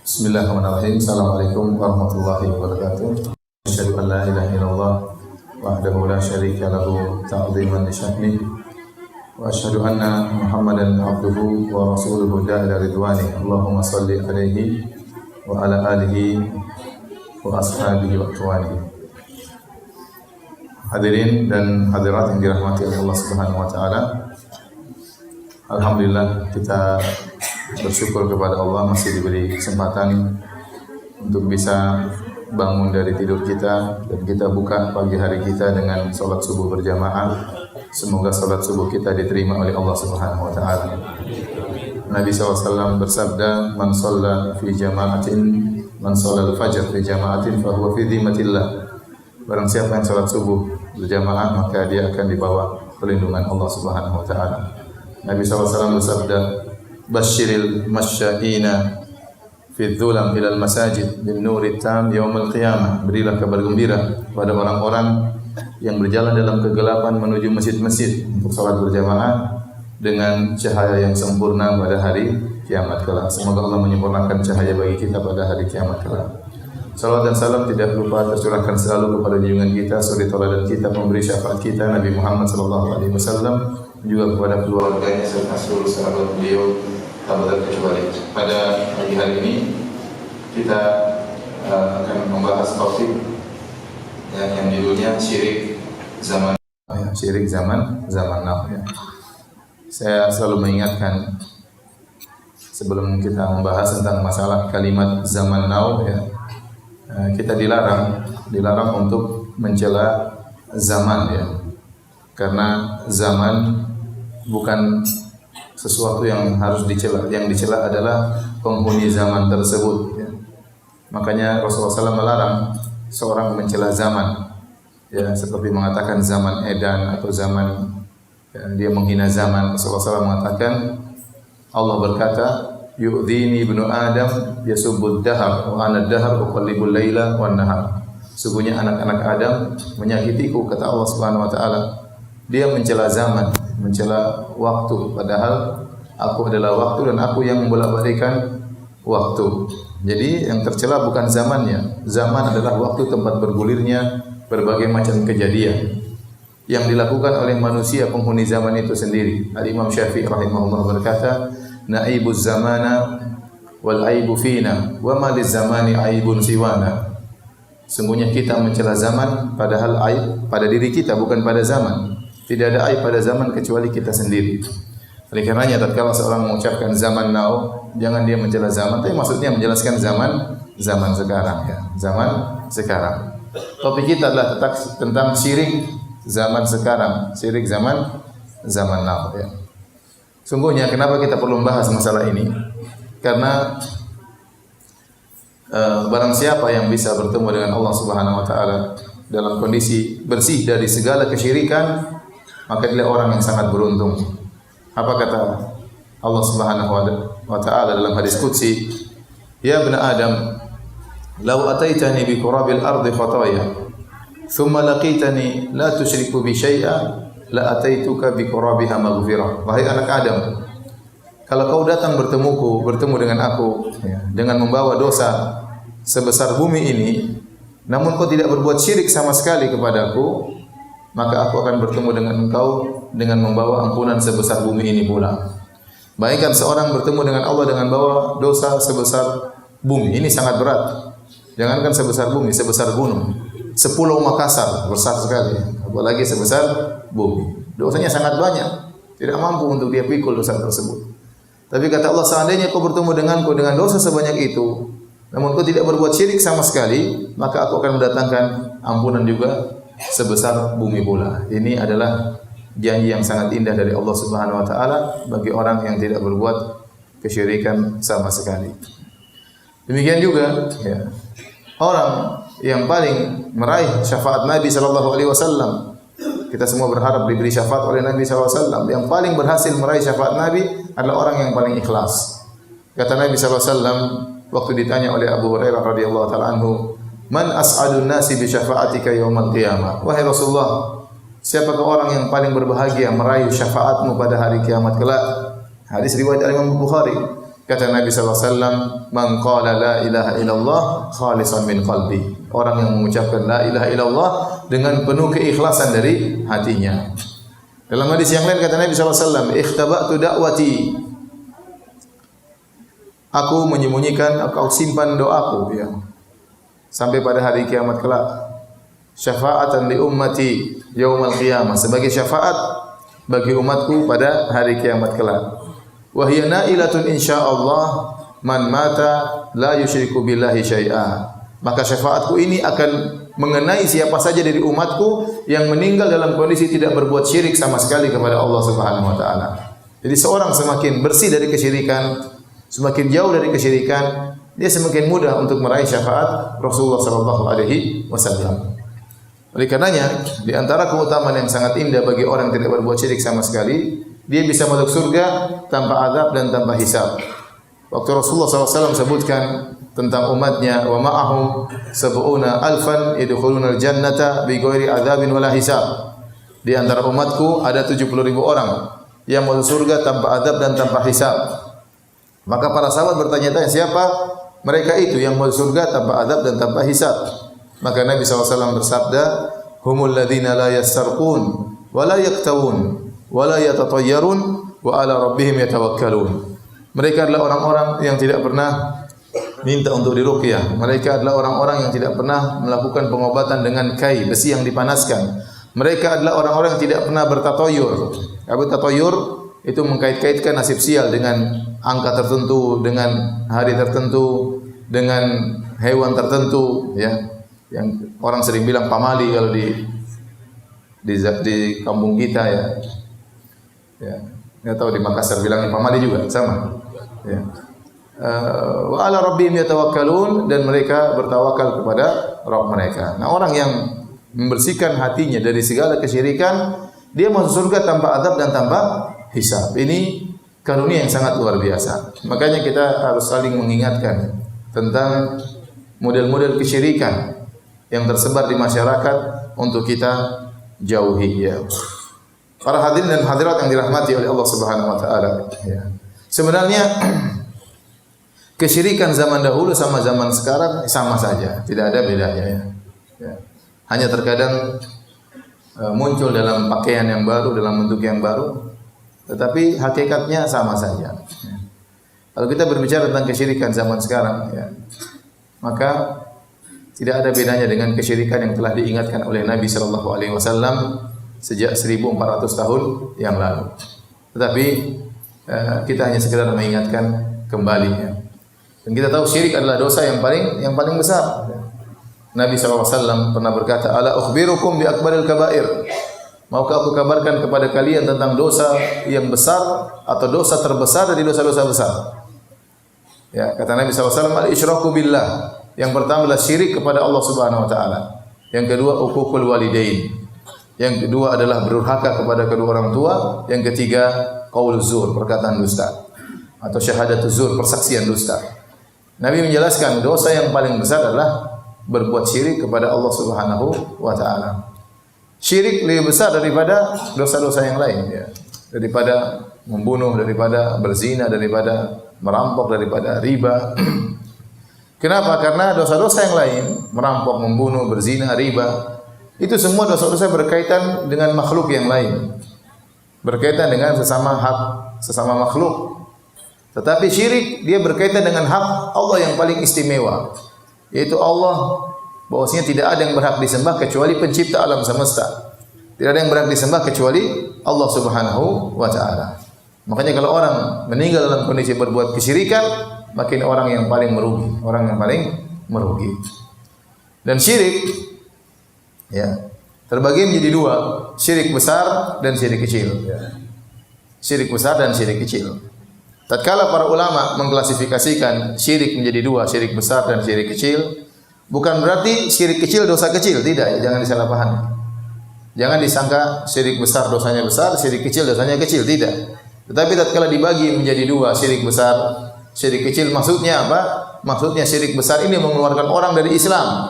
Bismillahirrahmanirrahim. Assalamualaikum warahmatullahi wabarakatuh. Asyhadu an la ilaha illallah wahdahu la syarika lahu ta'dhiman li sya'ni wa asyhadu anna Muhammadan abduhu wa rasuluhu da'ila ridwani. Allahumma shalli alaihi wa ala alihi wa ashabihi wa ikhwanihi. Hadirin dan hadirat yang dirahmati oleh Allah Subhanahu wa taala. Alhamdulillah kita bersyukur kepada Allah masih diberi kesempatan untuk bisa bangun dari tidur kita dan kita buka pagi hari kita dengan salat subuh berjamaah. Semoga salat subuh kita diterima oleh Allah Subhanahu wa taala. Nabi SAW bersabda, "Man shalla fi jama'atin, man shalla al-fajr fi jama'atin fa huwa fi dhimmatillah." Barang siapa yang salat subuh berjamaah maka dia akan dibawa perlindungan Allah Subhanahu wa taala. Nabi SAW bersabda, "Basyiril masya'ina fi dhulam ilal masajid bin nuri tam yaumil qiyamah." Berilah kabar gembira pada orang-orang yang berjalan dalam kegelapan menuju masjid-masjid untuk salat berjamaah dengan cahaya yang sempurna pada hari kiamat kelak. Semoga Allah menyempurnakan cahaya bagi kita pada hari kiamat kelak. Salawat dan salam tidak lupa tercurahkan selalu kepada junjungan kita, suri tauladan kita, pemberi syafaat kita Nabi Muhammad sallallahu alaihi wasallam, juga kepada keluarganya serta seluruh sahabat beliau tanpa terkecuali. Pada pagi hari ini kita akan membahas topik yang judulnya syirik zaman now. Saya selalu mengingatkan sebelum kita membahas tentang masalah kalimat zaman now, kita dilarang untuk mencela zaman, karena zaman bukan sesuatu yang harus dicela. Yang dicela adalah penghuni zaman tersebut. Makanya Rasulullah SAW melarang seorang mencela zaman. Seperti mengatakan zaman edan atau zaman dia menghina zaman. Rasulullah SAW mengatakan, Allah berkata, "Yu'dhini ibnu Adam yasubbud dahar wa ana dahar uqallibul laila wan nahar." Sungguhnya anak-anak Adam menyakitiku, kata Allah Subhanahu wa taala. Dia mencela zaman, mencela waktu, padahal aku adalah waktu dan aku yang membolak-balikkan waktu. Jadi yang tercela bukan zamannya. Zaman adalah waktu tempat bergulirnya berbagai macam kejadian yang dilakukan oleh manusia penghuni zaman itu sendiri. Al-Imam Syafi'i rahimahullah berkata, "Naibuz zamana wal aibu fina wa ma liz zamani aibun siwana." Sungguhnya kita mencela zaman padahal aib pada diri kita, bukan pada zaman. Tidak ada aib pada zaman kecuali kita sendiri. Oleh karenanya tatkala seorang mengucapkan zaman now, jangan dia mencela zaman, tapi maksudnya menjelaskan zaman sekarang, Zaman sekarang. Topik kita adalah tentang syirik zaman sekarang, syirik zaman now, Sungguhnya kenapa kita perlu membahas masalah ini? Karena barang siapa yang bisa bertemu dengan Allah Subhanahu wa taala dalam kondisi bersih dari segala kesyirikan, maka dia orang yang sangat beruntung. Apa kata Allah Subhanahu wa taala dalam hadis qudsi? "Ya ibna Adam, law ataitani bi qurabil ardi khataya, thumma laqitani la tusyriku bi syai'a, la ataituka bi qurabiha maghfirah." Wahai anak Adam, kalau kau datang bertemu dengan aku, dengan membawa dosa sebesar bumi ini, namun kau tidak berbuat syirik sama sekali kepadaku, maka aku akan bertemu dengan engkau dengan membawa ampunan sebesar bumi ini pula. Bayangkan seorang bertemu dengan Allah dengan bawa dosa sebesar bumi. Ini sangat berat. Jangankan sebesar bumi, sebesar gunung. Sepulau Makassar besar sekali, apalagi sebesar bumi. Dosanya sangat banyak. Tidak mampu untuk dia pikul dosa tersebut. Tapi kata Allah, seandainya kau bertemu denganku dengan dosa sebanyak itu, namun kau tidak berbuat syirik sama sekali, maka aku akan mendatangkan ampunan juga sebesar bumi pula. Ini adalah janji yang sangat indah dari Allah Subhanahu wa taala bagi orang yang tidak berbuat kesyirikan sama sekali. Demikian juga orang yang paling meraih syafaat Nabi sallallahu alaihi wasallam. Kita semua berharap diberi syafaat oleh Nabi sallallahu alaihi wasallam. Yang paling berhasil meraih syafaat Nabi adalah orang yang paling ikhlas. Kata Nabi sallallahu alaihi wasallam waktu ditanya oleh Abu Hurairah radhiyallahu taala anhu, "Man as'adun nasi bi syafa'atika yaumil qiyamah?" Wahai Rasulullah, siapakah orang yang paling berbahagia meraih syafaatmu pada hari kiamat kelak? Hadis riwayat Imam Bukhari. Kata Nabi SAW, "Man qala la ilaha illallah khalisan min qalbi." Orang yang mengucapkan la ilaha illallah dengan penuh keikhlasan dari hatinya. Dalam hadis yang lain kata Nabi SAW, "Ikhtaba'tu da'wati." Aku menyembunyikan, aku simpan doaku, ya, sampai pada hari kiamat kelak. Syafa'atan li ummati yaumal qiyamah, sebagai syafaat bagi umatku pada hari kiamat kelak. Wa hiya nailatun insyaallah man mata la yusyriku billahi syai'a. Maka syafaatku ini akan mengenai siapa saja dari umatku yang meninggal dalam kondisi tidak berbuat syirik sama sekali kepada Allah Subhanahu wa taala. Jadi seorang semakin bersih dari kesyirikan, semakin jauh dari kesyirikan, dia semakin mudah untuk meraih syafaat Rasulullah sallallahu alaihi wasallam. Oleh karenanya, di antara keutamaan yang sangat indah bagi orang yang tidak berbuat syirik sama sekali, dia bisa masuk surga tanpa azab dan tanpa hisab. Waktu Rasulullah SAW sebutkan tentang umatnya, wa ma'ahum sab'una alfan yadkhuluna al-jannata bighairi adzabin wala hisab. Di antara umatku ada 70.000 orang yang masuk surga tanpa azab dan tanpa hisab. Maka para sahabat bertanya-tanya, siapa mereka itu yang masuk surga tanpa azab dan tanpa hisab? Maka Nabi SAW bersabda, humul ladzina la yassarqun wa la yaktawun wa la yatatayyarun wa ala rabbihim yatawakkalun. Mereka adalah orang-orang yang tidak pernah minta untuk diruqyah. Mereka adalah orang-orang yang tidak pernah melakukan pengobatan dengan kai, besi yang dipanaskan. Mereka adalah orang-orang yang tidak pernah bertatoyur. Bertatoyur itu mengkait-kaitkan nasib sial dengan angka tertentu, dengan hari tertentu, dengan hewan tertentu, ya. Yang orang sering bilang pamali kalau di kampung kita, ya. Ya, enggak tahu di Makassar bilangnya pamali juga sama. Ya. Wa ala rabbihim yatawakkalun, dan mereka bertawakal kepada Rabb mereka. Nah, orang yang membersihkan hatinya dari segala kesyirikan, dia masuk surga tanpa adab dan tanpa hisab. Ini karunia yang sangat luar biasa. Makanya kita harus saling mengingatkan tentang model-model kesyirikan yang tersebar di masyarakat untuk kita jauhi, ya. Para hadirin dan hadirat yang dirahmati oleh Allah Subhanahu wa taala, ya. Sebenarnya kesyirikan zaman dahulu sama zaman sekarang sama saja, tidak ada bedanya, ya. Ya. Hanya terkadang muncul dalam pakaian yang baru, dalam bentuk yang baru, tetapi hakikatnya sama saja. Ya. Kalau kita berbicara tentang kesyirikan zaman sekarang, ya, maka tidak ada bedanya dengan kesyirikan yang telah diingatkan oleh Nabi sallallahu alaihi wasallam sejak 1400 tahun yang lalu. Tetapi kita hanya sekedar mengingatkan kembali, ya. Dan kita tahu syirik adalah dosa yang paling besar. Nabi SAW pernah berkata, "Ala ukhbirukum bi akbaril kabair." Maukah aku kabarkan kepada kalian tentang dosa yang besar atau dosa terbesar dari dosa-dosa besar? Ya, kata Nabi SAW, "Al-isyraku billah." Yang pertama adalah syirik kepada Allah Subhanahu wa taala. Yang kedua, uququl walidain. Yang kedua adalah berdurhaka kepada kedua orang tua. Yang ketiga, qaul zur, perkataan dusta, atau syahadatuz zur, persaksian dusta. Nabi menjelaskan dosa yang paling besar adalah berbuat syirik kepada Allah Subhanahu wa taala. Syirik lebih besar daripada dosa-dosa yang lain, ya. Daripada membunuh, daripada berzina, daripada merampok, daripada riba. Kenapa? Karena dosa-dosa yang lain, merampok, membunuh, berzina, riba, itu semua dosa-dosa berkaitan dengan makhluk yang lain, berkaitan dengan sesama makhluk. Tetapi syirik dia berkaitan dengan hak Allah yang paling istimewa, yaitu Allah, bahwasanya tidak ada yang berhak disembah kecuali pencipta alam semesta. Tidak ada yang berhak disembah kecuali Allah Subhanahu wa taala. Makanya kalau orang meninggal dalam kondisi berbuat kesyirikan, makin orang yang paling merugi. Dan syirik, ya, terbagi menjadi dua, syirik besar dan syirik kecil, ya. Syirik besar dan syirik kecil. Tatkala para ulama mengklasifikasikan syirik menjadi dua, syirik besar dan syirik kecil, bukan berarti syirik kecil dosa kecil, tidak, ya, jangan disalahpahami. Jangan disangka syirik besar dosanya besar, syirik kecil dosanya kecil, tidak. Tetapi tatkala dibagi menjadi dua, syirik besar, syirik kecil, maksudnya apa? Maksudnya syirik besar ini mengeluarkan orang dari Islam.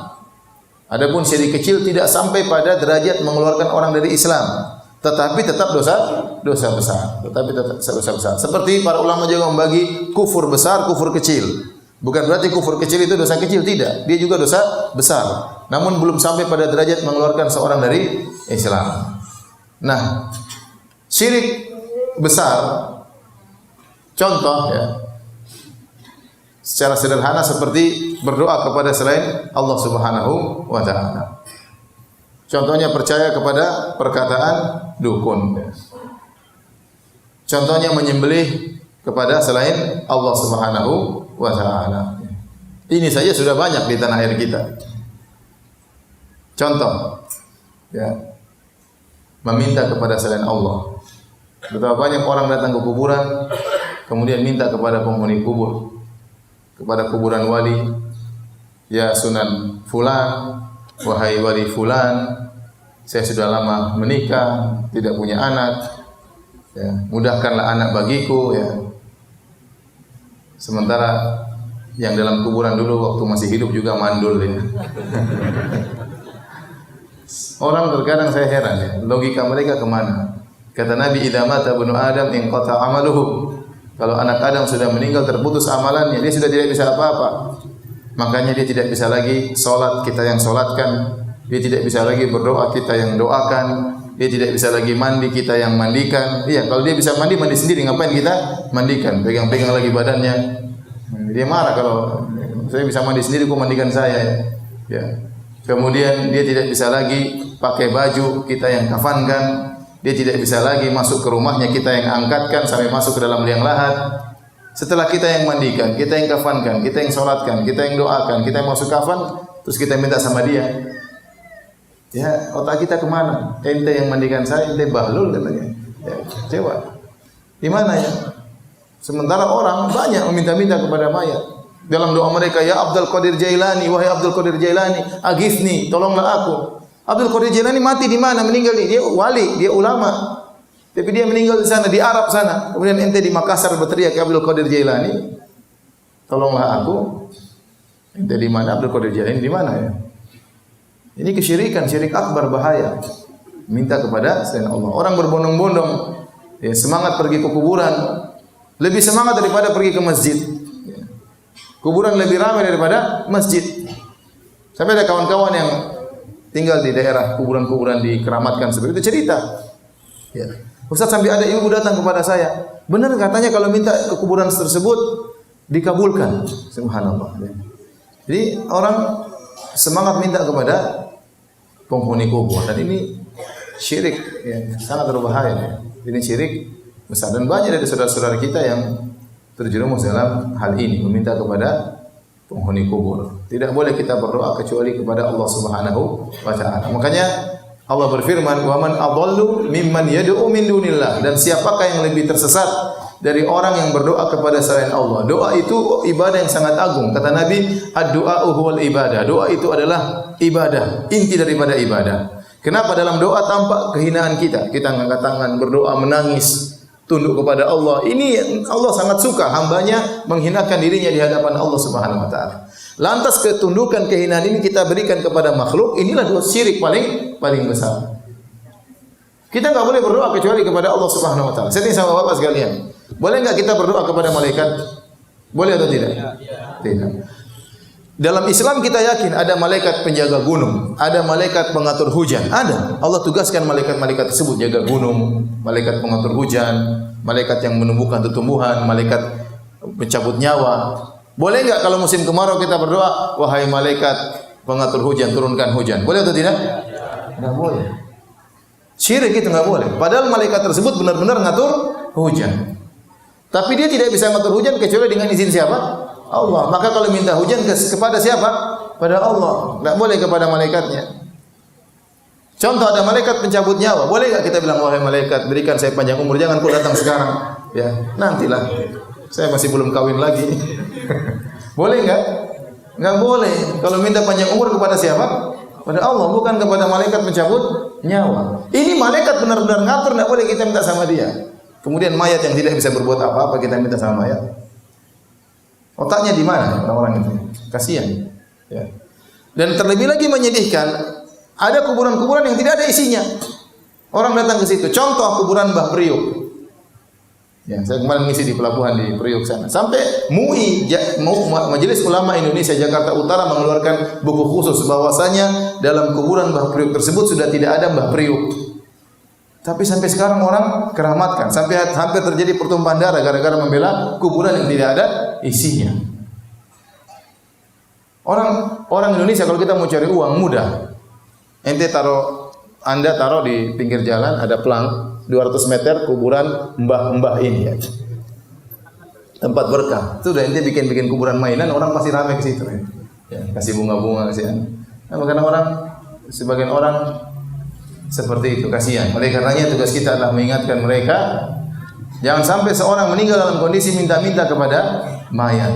Adapun syirik kecil tidak sampai pada derajat mengeluarkan orang dari Islam, tetapi tetap dosa besar. Tetapi tetap dosa besar. Seperti para ulama juga membagi kufur besar, kufur kecil. Bukan berarti kufur kecil itu dosa kecil, tidak. Dia juga dosa besar. Namun belum sampai pada derajat mengeluarkan seorang dari Islam. Nah, syirik besar, contoh ya, secara sederhana seperti berdoa kepada selain Allah Subhanahu wa taala. Contohnya percaya kepada perkataan dukun. Contohnya menyembelih kepada selain Allah Subhanahu wa taala. Ini saja sudah banyak di tanah air kita. Contoh ya, meminta kepada selain Allah. Betapa banyak orang datang ke kuburan kemudian minta kepada penghuni kubur, kepada kuburan wali, ya Sunan fulan, wahai wali fulan, saya sudah lama menikah, tidak punya anak, ya, mudahkanlah anak bagiku, ya. Sementara yang dalam kuburan dulu waktu masih hidup juga mandul, ya. Orang terkadang saya heran, ya, logika mereka kemana? Kata Nabi, idza mata ibnu Adam inqata amaluhu. Kalau anak Adam sudah meninggal, terputus amalannya, dia sudah tidak bisa apa-apa. Makanya dia tidak bisa lagi salat, kita yang salatkan. Dia tidak bisa lagi berdoa, kita yang doakan. Dia tidak bisa lagi mandi, kita yang mandikan. Iya, kalau dia bisa mandi, mandi sendiri, ngapain kita mandikan? Pegang-pegang lagi badannya. Dia marah kalau saya bisa mandi sendiri, kok mandikan saya, ya. Kemudian dia tidak bisa lagi pakai baju, kita yang kafankan. Dia tidak bisa lagi masuk ke rumahnya, kita yang angkatkan sampai masuk ke dalam liang lahat. Setelah kita yang mandikan, kita yang kafankan, kita yang sholatkan, kita yang doakan, kita yang masuk kafan, terus kita minta sama dia. Ya, otak kita kemana? Ente yang mandikan saya, ente bahlul katanya. Ya, kecewa. Di mana ya? Sementara orang banyak meminta-minta kepada mayat. Dalam doa mereka, ya Abdul Qadir Jailani, wahai Abdul Qadir Jailani, aghithni, tolonglah aku. Abdul Qadir Jailani mati di mana? Meninggal di, dia wali, dia ulama. Tapi dia meninggal di sana, di Arab sana. Kemudian ente di Makassar berteriak Abdul Qadir Jailani, tolonglah aku. Ente di mana? Abdul Qadir Jailani di mana ya? Ini kesyirikan, syirik akbar, bahaya. Minta kepada selain Allah. Orang berbondong-bondong, ya, semangat pergi ke kuburan, lebih semangat daripada pergi ke masjid. Kuburan lebih ramai daripada masjid. Sampai ada kawan-kawan yang tinggal di daerah kuburan-kuburan dikeramatkan seperti itu cerita. Ya. Ustaz, sampai ada ibu datang kepada saya. Benar katanya kalau minta ke kuburan tersebut dikabulkan. Subhanallah. Ya. Jadi orang semangat minta kepada penghuni kubur, dan ini syirik, ya, sangat berbahaya. Ya. Ini syirik besar, dan banyak dari saudara-saudara kita yang terjerumus dalam hal ini, meminta kepada penghuni kubur. Tidak boleh kita berdoa kecuali kepada Allah Subhanahu wa taala. Makanya Allah berfirman, "Wa man adallu mimman yad'u min dunillah." Dan siapakah yang lebih tersesat dari orang yang berdoa kepada selain Allah? Doa itu ibadah yang sangat agung. Kata Nabi, "Ad-du'a huwal ibadah." Doa itu adalah ibadah, inti daripada ibadah. Kenapa dalam doa tampak kehinaan kita? Kita angkat tangan, berdoa, menangis, tunduk kepada Allah. Ini Allah sangat suka hambanya menghinakan dirinya di hadapan Allah Subhanahu wa taala. Lantas ketundukan, kehinaan ini kita berikan kepada makhluk, inilah dosa syirik paling besar. Kita enggak boleh berdoa kecuali kepada Allah Subhanahu wa taala. Saya tanya sama Bapak sekalian, boleh enggak kita berdoa kepada malaikat? Boleh atau tidak? Tidak. Dalam Islam kita yakin ada malaikat penjaga gunung, ada malaikat pengatur hujan, ada. Allah tugaskan malaikat-malaikat tersebut jaga gunung, malaikat pengatur hujan, malaikat yang menumbuhkan tumbuhan, malaikat pencabut nyawa. Boleh enggak kalau musim kemarau kita berdoa, wahai malaikat pengatur hujan, turunkan hujan? Boleh atau tidak? Enggak boleh. Syirik itu enggak boleh. Padahal malaikat tersebut benar-benar ngatur hujan. Tapi dia tidak bisa ngatur hujan kecuali dengan izin siapa? Allah. Maka kalau minta hujan kepada siapa? Pada Allah. Enggak boleh kepada malaikatnya. Contoh, ada malaikat pencabut nyawa. Boleh enggak kita bilang, wahai malaikat, berikan saya panjang umur, jangan kau datang sekarang. Ya, nantilah. Saya masih belum kawin lagi. Boleh enggak? Enggak boleh. Kalau minta panjang umur kepada siapa? Pada Allah, bukan kepada malaikat pencabut nyawa. Ini malaikat benar-benar ngatur, enggak boleh kita minta sama dia. Kemudian mayat yang tidak bisa berbuat apa-apa kita minta sama mayat. Otaknya di mana orang-orang itu? Kasihan. Ya. Dan terlebih lagi menyedihkan, ada kuburan-kuburan yang tidak ada isinya. Orang datang ke situ. Contoh kuburan Mbah Priuk. Ya, saya kemarin ngisi di pelabuhan di Priuk sana. Sampai MUI, Majelis Ulama Indonesia Jakarta Utara mengeluarkan buku khusus bahwasanya dalam kuburan Mbah Priuk tersebut sudah tidak ada Mbah Priuk. Tapi sampai sekarang orang keramatkan. Sampai hampir terjadi pertumpahan darah gara-gara membela kuburan yang tidak ada isinya. Orang Indonesia kalau kita mau cari uang mudah. Anda taruh di pinggir jalan ada pelang 200 meter kuburan mbah-mbah ini ya. Tempat berkah. Itu udah ente bikin kuburan mainan, orang pasti ramai ke situ ya. Ya, kasih bunga-bunga kasih. Nah, karena sebagian orang seperti itu, kasihan. Oleh karenanya tugas kita adalah mengingatkan mereka jangan sampai seorang meninggal dalam kondisi minta-minta kepada mayat.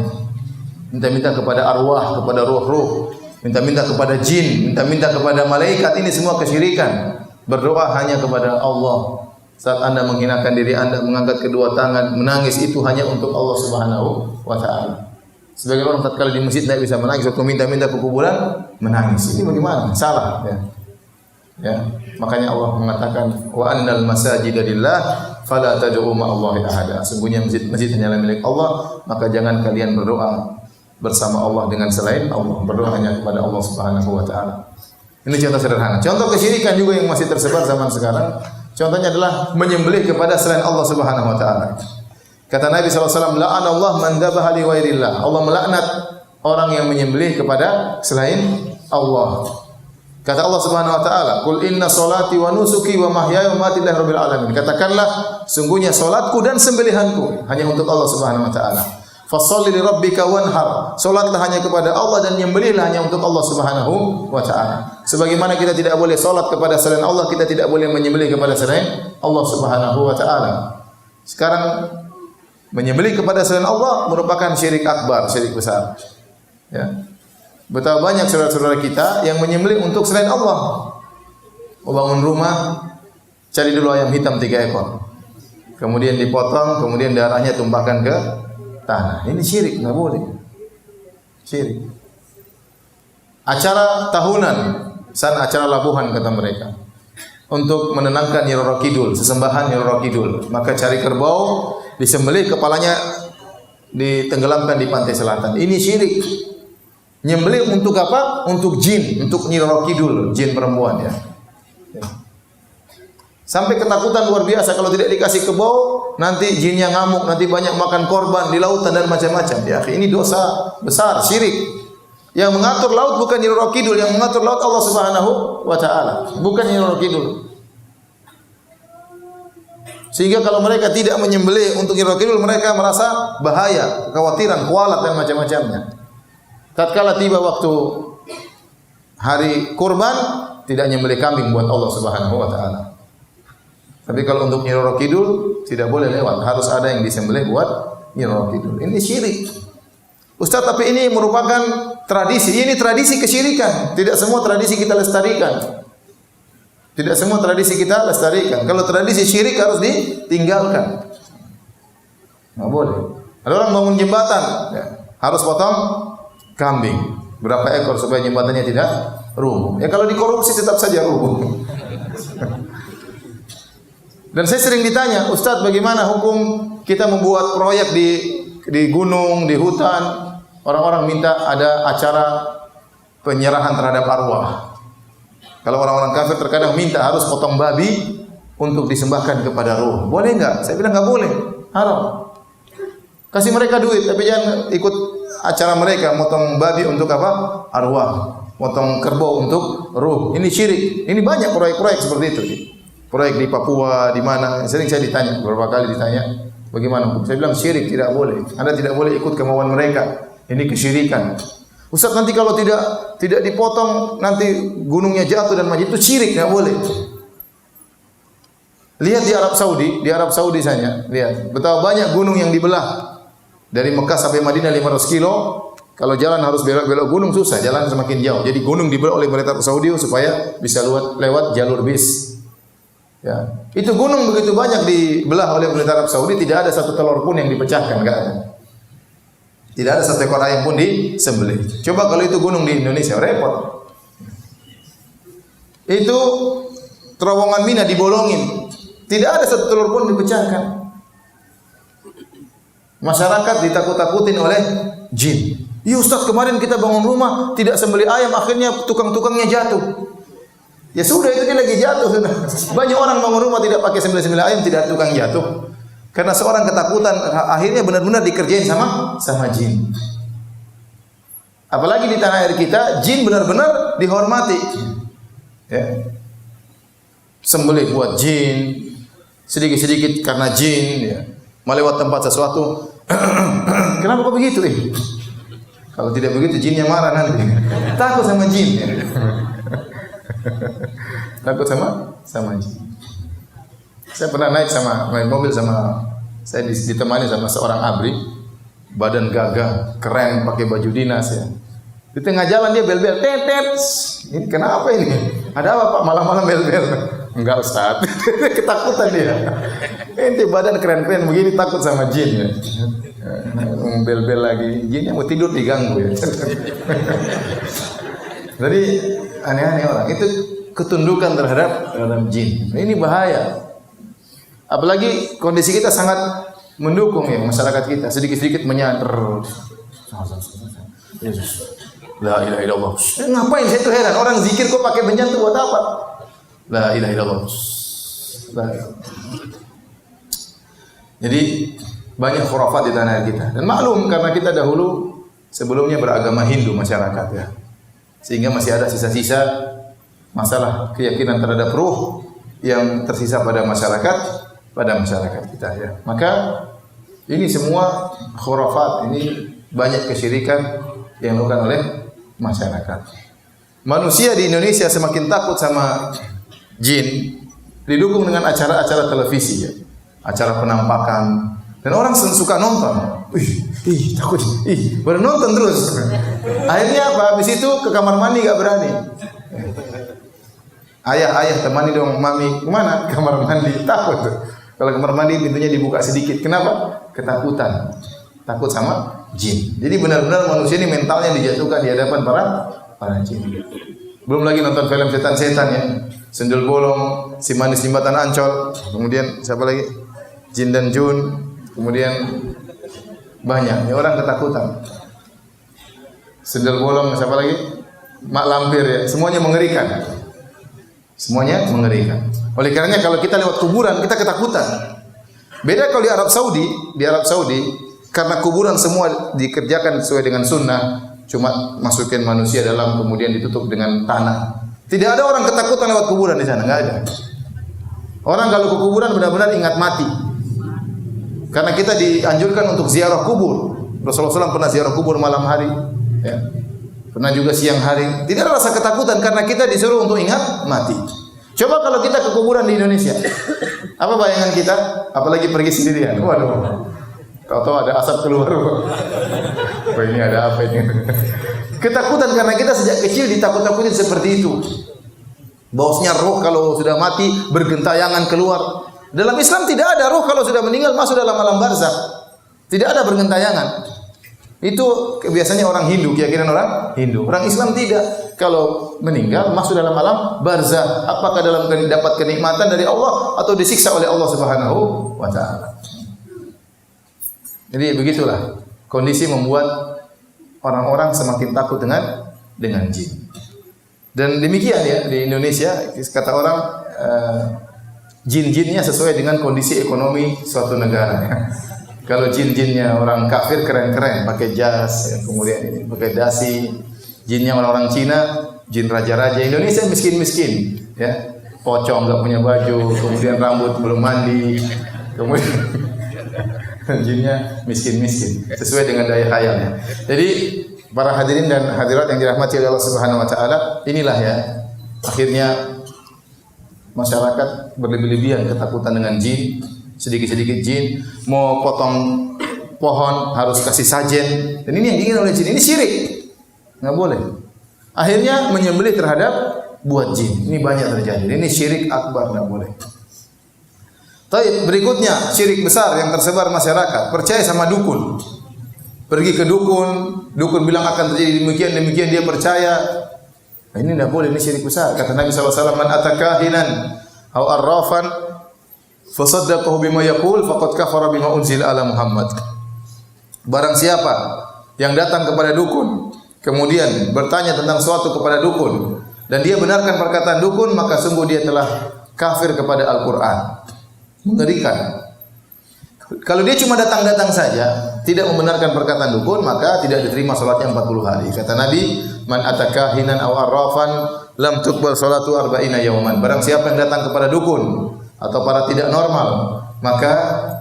Minta-minta kepada arwah, kepada ruh-ruh, minta-minta kepada jin, minta-minta kepada malaikat, ini semua kesyirikan. Berdoa hanya kepada Allah. Saat Anda menghinakan diri Anda, mengangkat kedua tangan, menangis itu hanya untuk Allah Subhanahu wa taala. Sebagian orang tatkala di masjid tidak bisa menangis, waktu minta-minta ke kuburan menangis. Ini bagaimana? Salah ya. Ya, makanya Allah mengatakan wa annal masajida lillah fala tad'u ma'allahi ahada. Sungguhnya masjid hanyalah milik Allah, maka jangan kalian berdoa bersama Allah dengan selain Allah. Berdoa hanya kepada Allah Subhanahu wa taala. Ini contoh sederhana. Contoh kesyirikan juga yang masih tersebar zaman sekarang. Contohnya adalah menyembelih kepada selain Allah Subhanahu wa taala. Kata Nabi SAW, la'anallahu man dzabaha li ghairillah. Allah melaknat orang yang menyembelih kepada selain Allah. Kata Allah Subhanahu wa taala, "Qul inna sholati wa nusuki wa mahyaya wa mamati lillahi rabbil alamin." Katakanlah, sungguhnya salatku dan sembelihanku hanya untuk Allah Subhanahu wa taala. Fasholli li rabbika wanhar. Salatlah hanya kepada Allah dan nyembelihlah hanya untuk Allah Subhanahu wa taala. Sebagaimana kita tidak boleh salat kepada selain Allah, kita tidak boleh menyembelih kepada selain Allah Subhanahu wa taala. Sekarang menyembelih kepada selain Allah merupakan syirik akbar, syirik besar. Ya. Betapa banyak saudara-saudara kita yang menyembelih untuk selain Allah. Membangun rumah, cari dulu ayam hitam 3 ekor. Kemudian dipotong, kemudian darahnya tumpahkan ke tanah. Ini syirik, enggak boleh. Syirik. Acara tahunan, acara labuhan kata mereka. Untuk menenangkan Nyi Roro Kidul, sesembahan Nyi Roro Kidul. Maka cari kerbau, disembelih, kepalanya ditenggelamkan di pantai selatan. Ini syirik. Nyembelih untuk apa? Untuk jin, untuk Nyi Roro Kidul, jin perempuan ya. Sampai ketakutan luar biasa kalau tidak dikasih kerbau, nanti jinnya ngamuk, nanti banyak makan korban di lautan dan macam-macam. Ya, ini dosa besar, syirik. Yang mengatur laut bukan Nyi Roro Kidul, yang mengatur laut Allah Subhanahu wa taala, bukan Nyi Roro Kidul. Sehingga kalau mereka tidak menyembelih untuk Nyi Roro Kidul, mereka merasa bahaya, kekhawatiran, kualat dan macam-macamnya. Tatkala tiba waktu hari kurban, tidak nyembelih kambing buat Allah Subhanahu wa taala. Tapi kalau untuk Nyi Roro Kidul tidak boleh lewat, harus ada yang disembelih buat Nyi Roro Kidul. Ini syirik. Ustaz, tapi ini merupakan tradisi. Ini tradisi kesyirikan. Tidak semua tradisi kita lestarikan. Tidak semua tradisi kita lestarikan. Kalau tradisi syirik harus ditinggalkan. Enggak boleh. Ada orang bangun jembatan, ya, harus potong kambing. Berapa ekor supaya jembatannya tidak rubuh. Ya kalau dikorupsi tetap saja rubuh. Dan saya sering ditanya, Ustaz, bagaimana hukum kita membuat proyek di gunung, di hutan? Orang-orang minta ada acara penyerahan terhadap arwah. Kalau orang-orang kafir terkadang minta harus potong babi untuk disembahkan kepada ruh. Boleh enggak? Saya bilang enggak boleh. Haram. Kasih mereka duit, tapi jangan ikut acara mereka, motong babi untuk apa? Arwah. Motong kerbau untuk ruh. Ini syirik. Ini banyak proyek-proyek seperti itu. Proyek di Papua, di mana? Sering saya ditanya, beberapa kali ditanya, bagaimana hukum? Saya bilang syirik, tidak boleh. Anda tidak boleh ikut kemauan mereka. Ini kesyirikan. Ustaz, nanti kalau tidak dipotong, nanti gunungnya jatuh dan mati. Itu syirik, tidak boleh. Lihat di Arab Saudi saja. Lihat betapa banyak gunung yang dibelah. Dari Mekah sampai Madinah 500 kilo. Kalau jalan harus belok-belok gunung susah, jalan semakin jauh. Jadi gunung dibelah oleh pemerintah Saudi supaya bisa lewat jalur bis. Ya. Itu gunung begitu banyak dibelah oleh pemerintah Arab Saudi, tidak ada satu telur pun yang dipecahkan, enggak ada. Tidak ada satu ekor ayam pun disembelih. Coba kalau itu gunung di Indonesia, repot. Itu terowongan Mina dibolongin. Tidak ada satu telur pun dipecahkan. Masyarakat ditakut-takutin oleh jin. Ya Ustaz, kemarin kita bangun rumah tidak sembelih ayam, akhirnya tukang-tukangnya jatuh. Ya sudah, itu dia lagi jatuh. Banyak orang bangun rumah tidak pakai sembelih ayam, tidak tukang jatuh. Karena seorang ketakutan, akhirnya benar-benar dikerjain sama jin. Apalagi di tanah air kita, jin benar-benar dihormati. Ya. Sembelih buat jin, sedikit-sedikit karena jin, ya. Melewat tempat sesuatu, kenapa kok begitu? Kalau tidak begitu jinnya marah nanti. Takut sama jin. Ya. Takut sama jin. Saya pernah naik mobil sama saya ditemani sama seorang abri, badan gagah, keren, pakai baju dinas ya. Di tengah jalan dia bel-bel, tetet. Ini kenapa ini? Ada apa Pak malam-malam bel-bel? Enggak Ustaz. Ketakutan dia. Ente badan keren-keren begini takut sama jin ya. Bel-bel lagi, jinnya mau tidur diganggu ya. Jadi aneh-aneh orang. Itu ketundukan terhadap jin. Ini bahaya. Apalagi kondisi kita sangat mendukung ya masyarakat kita. Sedikit-sedikit menyadar. Yesus. La ilaha illallah. Ngapain saya tuh heran, orang zikir kok pakai benjan tuh buat apa? La ilaha illallah. Jadi banyak khurafat di tanah kita. Dan maklum karena kita dahulu sebelumnya beragama Hindu masyarakat ya. Sehingga masih ada sisa-sisa masalah keyakinan terhadap ruh yang tersisa pada masyarakat kita ya. Maka ini semua khurafat, ini banyak kesyirikan yang dilakukan oleh masyarakat. Manusia di Indonesia semakin takut sama jin didukung dengan acara-acara televisi ya. Acara penampakan dan orang suka nonton. Takut. Baru nonton terus. Akhirnya apa? Habis itu ke kamar mandi enggak berani. Ayah temani dong mami. Kemana? Kamar mandi. Takut. Kalau kamar mandi pintunya dibuka sedikit. Kenapa? Ketakutan. Takut sama jin. Jadi benar-benar manusia ini mentalnya dijatuhkan di hadapan para jin. Belum lagi nonton film setan-setan ya. Sendul bolong, si manis jembatan Ancol, kemudian siapa lagi? Jin dan Jun, kemudian banyak. Ya, orang ketakutan. Sendul bolong, siapa lagi? Mak Lampir ya. Semuanya mengerikan. Oleh karenanya kalau kita lewat kuburan kita ketakutan. Beda kalau di Arab Saudi karena kuburan semua dikerjakan sesuai dengan sunnah, cuma masukin manusia dalam kemudian ditutup dengan tanah. Tidak ada orang ketakutan lewat kuburan di sana, enggak ada. Orang kalau ke kuburan benar-benar ingat mati. Karena kita dianjurkan untuk ziarah kubur. Rasulullah SAW pernah ziarah kubur malam hari, ya. Pernah juga siang hari. Tidak ada rasa ketakutan karena kita disuruh untuk ingat mati. Coba kalau kita ke kuburan di Indonesia, apa bayangan kita? Apalagi pergi sendirian. Waduh. Tahu-tahu ada asap keluar. Wah, ini ada apa ini? Ketakutan karena kita sejak kecil ditakut-takutin seperti itu. Bahwasanya roh kalau sudah mati bergentayangan keluar. Dalam Islam tidak ada roh kalau sudah meninggal masuk dalam alam barzakh. Tidak ada bergentayangan. Itu biasanya orang Hindu, keyakinan orang Hindu. Orang Islam tidak. Kalau meninggal masuk dalam alam barzakh. Apakah dalam dapat kenikmatan dari Allah atau disiksa oleh Allah Subhanahu wa taala. Jadi begitulah kondisi membuat orang-orang semakin takut dengan jin. Dan demikian ya di Indonesia kata orang jin-jinnya sesuai dengan kondisi ekonomi suatu negara. Kalau jin-jinnya orang kafir keren-keren, pakai jas, ya, kemudian ini pakai dasi. Jinnya orang-orang Cina, jin raja-raja. Indonesia miskin-miskin, ya. Pocong enggak punya baju, kemudian rambut belum mandi. Kemudian jinnya miskin-miskin, sesuai dengan daya khayalnya. Jadi para hadirin dan hadirat yang dirahmati oleh Allah Subhanahu wa taala, inilah ya akhirnya masyarakat berlebih-lebihan ketakutan dengan jin. Sedikit-sedikit jin, mau potong pohon harus kasih sajen. Dan ini yang diingin oleh jin, ini syirik. Enggak boleh. Akhirnya menyembelih terhadap buat jin. Ini banyak terjadi. Ini syirik akbar, enggak boleh. Baik, berikutnya syirik besar yang tersebar masyarakat, percaya sama dukun. Pergi ke dukun, dukun bilang akan terjadi demikian dia percaya. Nah, ini enggak boleh, ini syirik besar. Kata Nabi SAW, "Man atakahinan aw arrafan fasaddaqahu bima yaqul faqad kafara bima unzila ala Muhammad. Barang siapa yang datang kepada dukun kemudian bertanya tentang suatu kepada dukun dan dia benarkan perkataan dukun, maka sungguh dia telah kafir kepada Al-Qur'an. Mengerikan. Kalau dia cuma datang-datang saja, tidak membenarkan perkataan dukun, maka tidak diterima salatnya 40 hari. Kata Nabi, "Man ataka hinan aw arrafan lam tuqbal salatu arba'ina yawman." Barang siapa yang datang kepada dukun atau para tidak normal, maka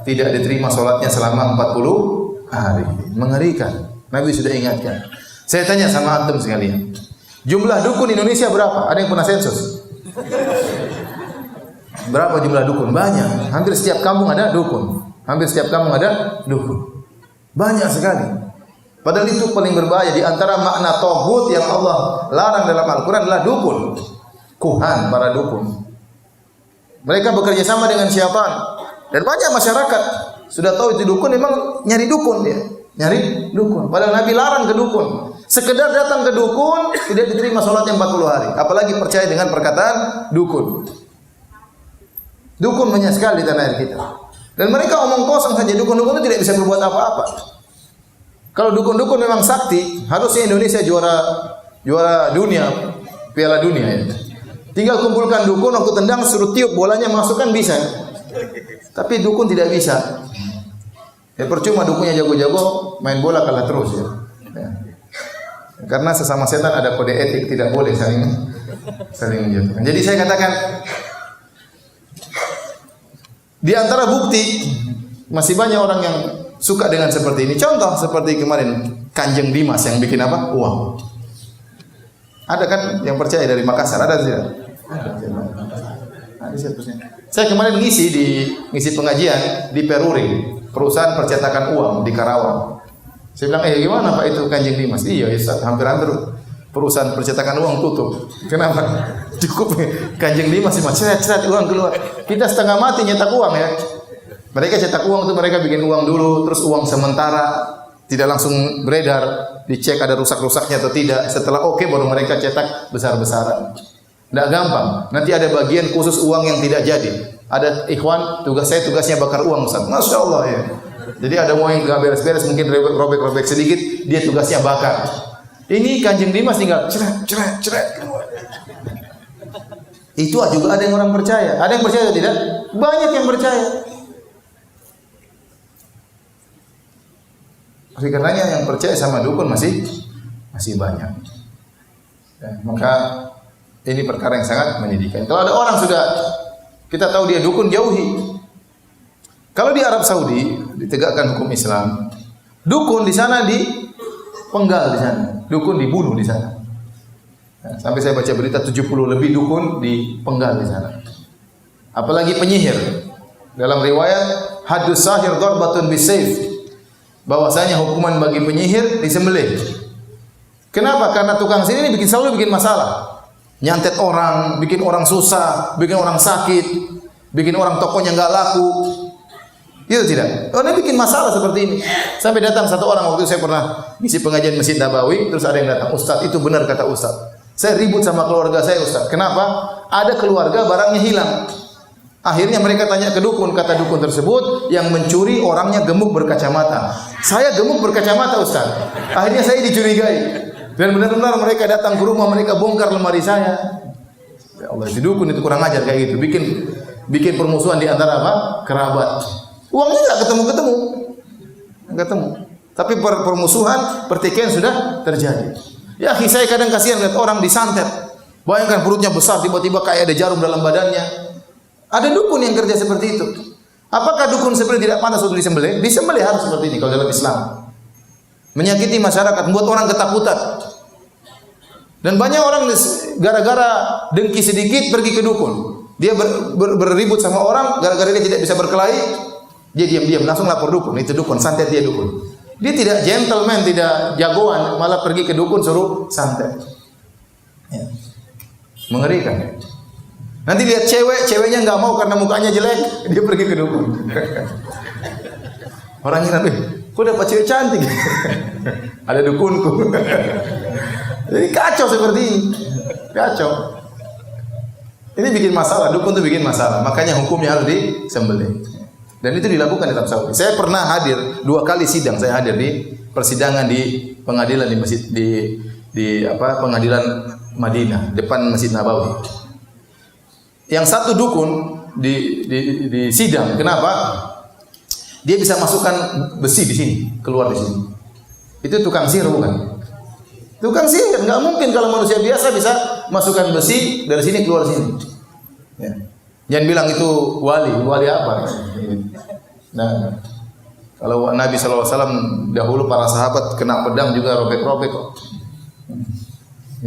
tidak diterima salatnya selama 40 hari. Mengerikan. Nabi sudah ingatkan. Saya tanya sama antum sekalian. Jumlah dukun Indonesia berapa? Ada yang pernah sensus? Berapa jumlah dukun? Banyak. Hampir setiap kampung ada dukun. Hampir setiap kampung ada dukun. Banyak sekali. Padahal itu paling berbahaya. Di antara makna tauhid yang Allah larang dalam Al-Quran adalah dukun. Kuhan, para dukun. Mereka bekerja sama dengan syaitan. Dan banyak masyarakat sudah tahu itu dukun, memang nyari dukun dia. Nyari dukun. Padahal Nabi larang ke dukun. Sekedar datang ke dukun, tidak diterima sholatnya 40 hari. Apalagi percaya dengan perkataan dukun. Dukun banyak sekali di tanah air kita. Dan mereka omong kosong saja, dukun-dukun itu tidak bisa berbuat apa-apa. Kalau dukun-dukun memang sakti, harusnya Indonesia juara dunia, Piala Dunia ya. Tinggal kumpulkan dukun, waktu tendang suruh tiup bolanya masukkan bisa. Tapi dukun tidak bisa. Ya percuma dukunnya jago-jago, main bola kalah terus ya. Karena sesama setan ada kode etik, tidak boleh saling menjatuhkan. Jadi saya katakan, di antara bukti masih banyak orang yang suka dengan seperti ini. Contoh seperti kemarin Kanjeng Dimas yang bikin apa? Uang. Ada kan yang percaya dari Makassar? Ada tidak? Ada siapa? Saya kemarin ngisi pengajian di Peruri, perusahaan percetakan uang di Karawang. Saya bilang, gimana Pak itu Kanjeng Dimas? Iya Ustaz, hampir-hampir perusahaan percetakan uang tutup. Kenapa? Cukup Kanjeng Dimas cuma ceret uang keluar. Kita setengah mati nyetak uang ya. Mereka cetak uang itu mereka bikin uang dulu, terus uang sementara, tidak langsung beredar, dicek ada rusak-rusaknya atau tidak. Setelah oke baru mereka cetak besar-besaran. Tidak gampang. Nanti ada bagian khusus uang yang tidak jadi. Ada ikhwan, tugasnya bakar uang Ustaz. Masya Allah ya. Jadi ada uang yang nggak beres-beres, mungkin robek-robek sedikit, dia tugasnya bakar. Ini Kanjeng Dimas tinggal ceret. Itu juga ada yang orang percaya. Ada yang percaya atau tidak? Banyak yang percaya. Oleh karenanya yang percaya sama dukun masih banyak. Ya, maka ini perkara yang sangat menyedihkan. Kalau ada orang sudah kita tahu dia dukun, jauhi. Kalau di Arab Saudi ditegakkan hukum Islam, dukun di sana dipenggal di sana, dukun dibunuh di sana. Sampai saya baca berita 70 lebih dukun dipenggal di sana. Apalagi penyihir. Dalam riwayat hadus sahir darbatun bisayf. Bahwasanya hukuman bagi penyihir disembelih. Kenapa? Karena tukang sihir ini selalu bikin masalah. Nyantet orang, bikin orang susah, bikin orang sakit, bikin orang tokonya enggak laku. Itu tidak. Orang bikin masalah seperti ini. Sampai datang satu orang, waktu saya pernah ngisi pengajian Masjid Nabawi, terus ada yang datang, Ustaz, itu benar kata Ustaz. Saya ribut sama keluarga saya Ustaz. Kenapa? Ada keluarga barangnya hilang. Akhirnya mereka tanya ke dukun, kata dukun tersebut yang mencuri orangnya gemuk berkacamata. Saya gemuk berkacamata Ustaz. Akhirnya saya dicurigai. Dan benar-benar mereka datang ke rumah, mereka bongkar lemari saya. Ya Allah, si dukun itu kurang ajar kayak gitu. Bikin permusuhan di antara apa? Kerabat. Uangnya enggak ketemu. Tapi permusuhan, pertikaian sudah terjadi. Ya, saya kadang kasihan lihat orang disantet. Bayangkan perutnya besar, tiba-tiba kayak ada jarum dalam badannya. Ada dukun yang kerja seperti itu. Apakah dukun seperti tidak pantas untuk disembelih? Disembelih harus seperti ini kalau dalam Islam. Menyakiti masyarakat, membuat orang ketakutan. Dan banyak orang gara-gara dengki sedikit pergi ke dukun. Dia berribut sama orang, gara-gara dia tidak bisa berkelahi, dia diam-diam langsung lapor dukun. Itu dukun, santet dia dukun. Dia tidak gentleman, tidak jagoan, malah pergi ke dukun suruh santet. Ya. Mengerikan. Nanti lihat ceweknya nggak mau karena mukanya jelek, dia pergi ke dukun. Orangnya nanti, kok dapat cewek cantik? Ada dukunku. Jadi kacau seperti ini, kacau. Ini bikin masalah, dukun itu bikin masalah. Makanya hukumnya harus disembelih. Dan itu dilakukan di Arab Saudi. Saya pernah hadir 2 kali sidang. Saya hadir di persidangan di pengadilan di masjid pengadilan Madinah depan Masjid Nabawi. Yang satu dukun di sidang. Kenapa? Dia bisa masukkan besi di sini, keluar di sini. Itu tukang sihir bukan? Tukang sihir, nggak mungkin kalau manusia biasa bisa masukkan besi dari sini keluar sini. Ya. Jangan bilang itu wali apa? Nah, kalau Nabi SAW dahulu para sahabat kena pedang juga robek-robek kok.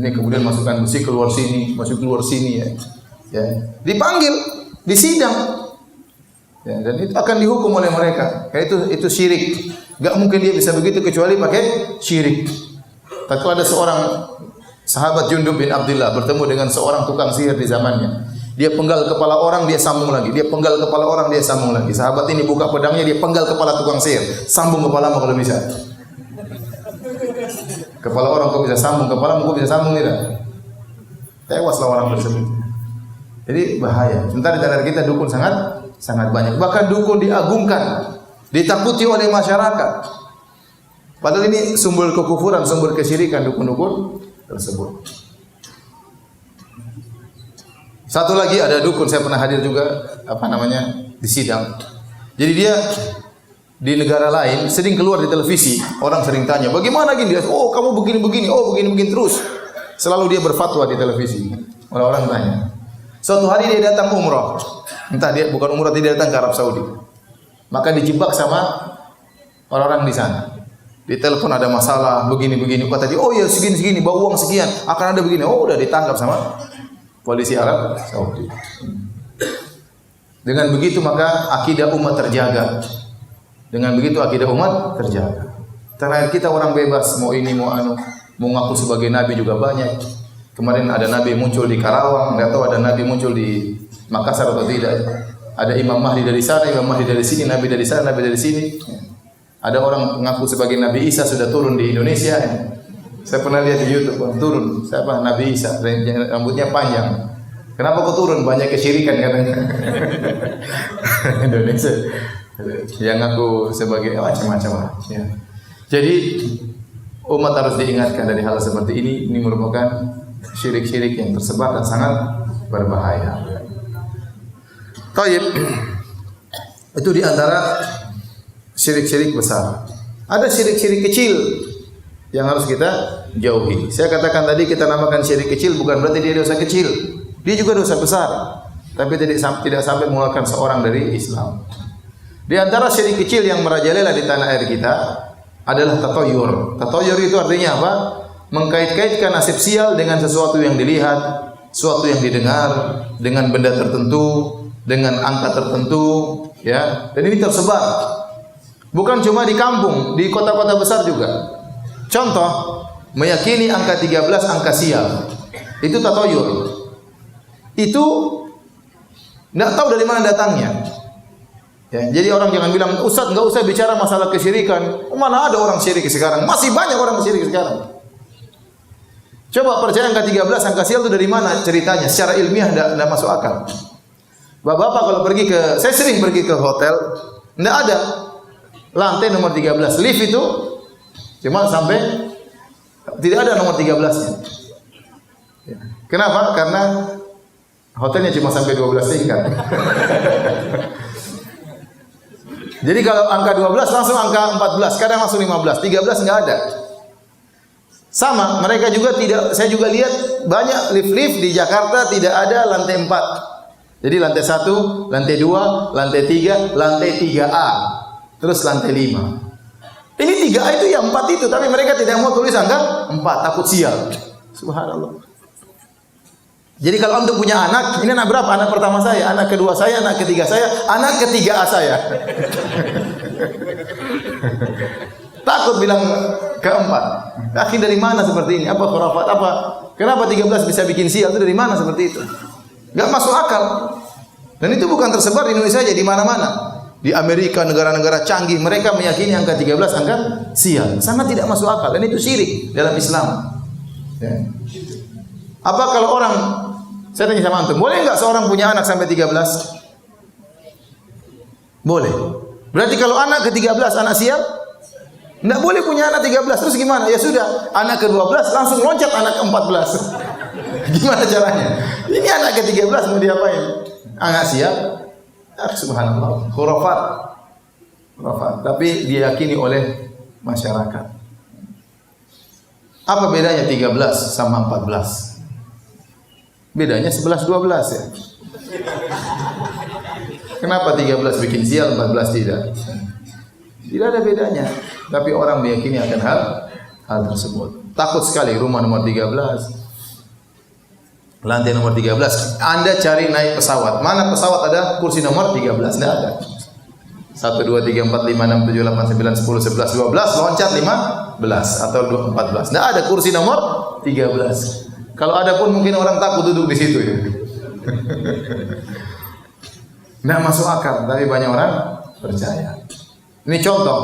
Ini kemudian masukkan besi keluar sini, masuk keluar sini ya. Ya. Dipanggil, disidang. Ya, dan itu akan dihukum oleh mereka. Kayak itu syirik. Gak mungkin dia bisa begitu kecuali pakai syirik. Tapi ada seorang sahabat Jundub bin Abdullah bertemu dengan seorang tukang sihir di zamannya. Dia penggal kepala orang, dia sambung lagi. Dia penggal kepala orang, dia sambung lagi. Sahabat ini buka pedangnya, dia penggal kepala tukang sihir. Sambung kepalamu kalau bisa. Kepala orang kau bisa sambung, kepalamu kau bisa sambung tidak? Tewaslah orang tersebut. Jadi bahaya. Sementara di negara kita dukun sangat banyak. Bahkan dukun diagungkan, ditakuti oleh masyarakat. Padahal ini sumber kekufuran, sumber kesyirikan dukun-dukun tersebut. Satu lagi ada dukun, saya pernah hadir juga di sidang. Jadi dia di negara lain sering keluar di televisi, orang sering tanya, "Bagaimana gini?" Dia, "Oh, kamu begini-begini, oh begini-begini terus." Selalu dia berfatwa di televisi. Orang-orang tanya. Suatu hari dia datang umrah. Entah dia bukan umrah, dia datang ke Arab Saudi. Maka dijebak sama orang-orang di sana. Di telepon ada masalah begini-begini. Kata dia, "Oh ya segini-segini, bawa uang sekian, akan ada begini." Oh, udah ditangkap sama polisi Arab Saudi. Dengan begitu maka akidah umat terjaga. Dengan begitu akidah umat terjaga. Terakhir kita orang bebas, mau ini mau ngaku sebagai nabi juga banyak. Kemarin ada nabi muncul di Karawang, enggak tahu ada nabi muncul di Makassar atau tidak. Ada Imam Mahdi dari sana, Imam Mahdi dari sini, nabi dari sana, nabi dari sini. Ada orang mengaku sebagai Nabi Isa sudah turun di Indonesia. Saya pernah lihat di YouTube, turun. Siapa? Nabi Isa, rambutnya panjang. Kenapa kok turun? Banyak kesyirikan katanya. Indonesia. Yang ngaku sebagai macam-macam. Ya. Jadi umat harus diingatkan dari hal seperti ini. Ini merupakan syirik-syirik yang tersebar dan sangat berbahaya. Taib. Itu di antara syirik-syirik besar. Ada syirik-syirik kecil yang harus kita jauhi. Saya katakan tadi kita namakan syirik kecil bukan berarti dia dosa kecil. Dia juga dosa besar. Tapi tidak sampai mengeluarkan seorang dari Islam. Di antara syirik kecil yang merajalela di tanah air kita adalah tatoyur. Tatoyur itu artinya apa? Mengkait-kaitkan nasib sial dengan sesuatu yang dilihat, sesuatu yang didengar, dengan benda tertentu, dengan angka tertentu, ya. Dan ini tersebar. Bukan cuma di kampung, di kota-kota besar juga. Contoh, meyakini angka 13 angka sial. Itu tatoyur. Itu enggak tahu dari mana datangnya. Ya, jadi orang jangan bilang, "Ustaz, enggak usah bicara masalah kesyirikan." Mana ada orang syirik sekarang? Masih banyak orang syirik sekarang. Coba percaya angka 13 angka sial itu dari mana ceritanya? Secara ilmiah enggak masuk akal. Bapak-bapak kalau saya sering pergi ke hotel, enggak ada lantai nomor 13. Lift itu cuma sampai tidak ada nomor 13-nya. Kenapa? Karena hotelnya cuma sampai 12 tingkat. Jadi kalau angka 12 langsung angka 14, kadang langsung 15, 13 enggak ada. Sama, mereka juga tidak, saya juga lihat banyak lift-lift di Jakarta tidak ada lantai 4. Jadi lantai 1, lantai 2, lantai 3, lantai 3A. Terus lantai 5. Ini 3A itu ya 4 itu, tapi mereka tidak mau tulis angka 4, takut sial. Subhanallah. Jadi kalau untuk punya anak, ini anak berapa? Anak pertama saya, anak kedua saya, anak ketiga saya, anak ketiga A saya. Takut bilang keempat. Akhir dari mana seperti ini? Apa khurafat? Apa? Kenapa 13 bisa bikin sial? Itu dari mana seperti itu? Enggak masuk akal. Dan itu bukan tersebar di Indonesia aja, di mana-mana. Di Amerika, negara-negara canggih, mereka meyakini angka 13 angka sial. Sangat tidak masuk akal. Dan itu syirik dalam Islam. Ya. Apa kalau orang Saya tanya sama antum, boleh enggak seorang punya anak sampai 13? Boleh. Berarti kalau anak ke-13 anak sial? Enggak boleh punya anak 13. Terus gimana? Ya sudah, anak ke-12 langsung loncat anak ke-14. Gimana caranya? Ini anak ke-13 mau diapain? Anak sial? Subhanallah. Khurafat. Tapi diyakini oleh masyarakat. Apa bedanya 13 sama 14? Bedanya 11 12 ya. Kenapa 13 bikin sial, 14 tidak? Tidak ada bedanya. Tapi orang meyakini akan hal tersebut. Takut sekali rumah nomor 13. Lantai nomor 13. Anda cari naik pesawat. Mana pesawat ada kursi nomor 13? Tidak ada. 1, 2, 3, 4, 5, 6, 7, 8, 9, 10, 11, 12, loncat 15 atau 14. Tidak ada kursi nomor 13. Kalau ada pun mungkin orang takut duduk di situ ya. Tidak masuk akal, tapi banyak orang percaya. Ini contoh,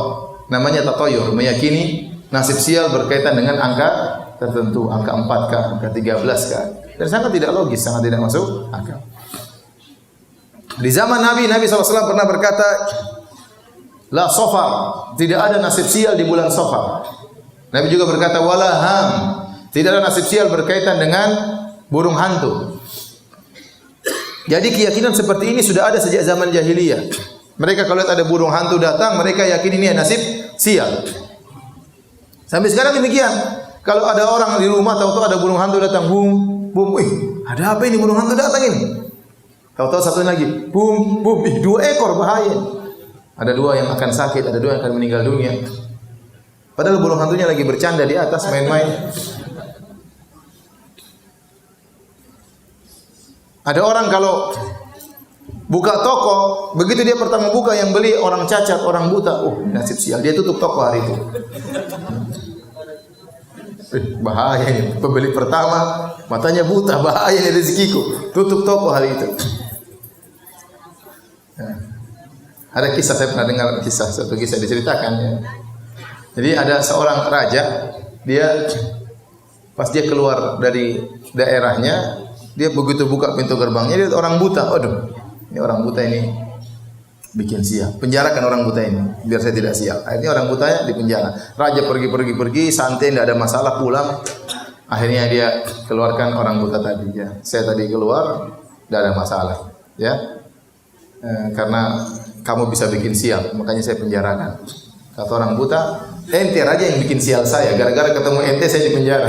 namanya tatoyur, meyakini nasib sial berkaitan dengan angka tertentu, angka 4K, angka 13K. Dan sangat tidak logis, sangat tidak masuk akal. Di zaman Nabi SAW pernah berkata, la sofar, tidak ada nasib sial di bulan Safar. Nabi juga berkata, wala ham, tidak ada nasib sial berkaitan dengan burung hantu. Jadi keyakinan seperti ini sudah ada sejak zaman jahiliyah. Mereka kalau lihat ada burung hantu datang, mereka yakin ini nasib sial. Sampai sekarang demikian. Kalau ada orang di rumah tahu-tahu ada burung hantu datang, bum, bum, ada apa ini burung hantu datang ini? Tahu-tahu satu lagi, bum, bum, 2 ekor bahaya. Ada 2 yang akan sakit, ada 2 yang akan meninggal dunia. Padahal burung hantunya lagi bercanda di atas main-main. Ada orang kalau buka toko, begitu dia pertama buka yang beli orang cacat, orang buta, nasib sial, dia tutup toko hari itu. Bahaya ini. Pembeli pertama matanya buta, bahaya ini rezekiku, tutup toko hari itu. Ada kisah, saya pernah dengar satu kisah diceritakan ya. Jadi ada seorang raja, dia pas dia keluar dari daerahnya, dia begitu buka pintu gerbangnya, dia orang buta. Aduh, ini orang buta ini bikin sial. Penjarakan orang buta ini biar saya tidak sial. Akhirnya orang butanya dipenjara. Raja pergi santai, tidak ada masalah, pulang. Akhirnya dia keluarkan orang buta tadi ya. Saya tadi keluar, tidak ada masalah ya. Karena kamu bisa bikin sial, makanya saya penjarakan. Kata orang buta, ente raja yang bikin sial saya, gara-gara ketemu ente saya dipenjara.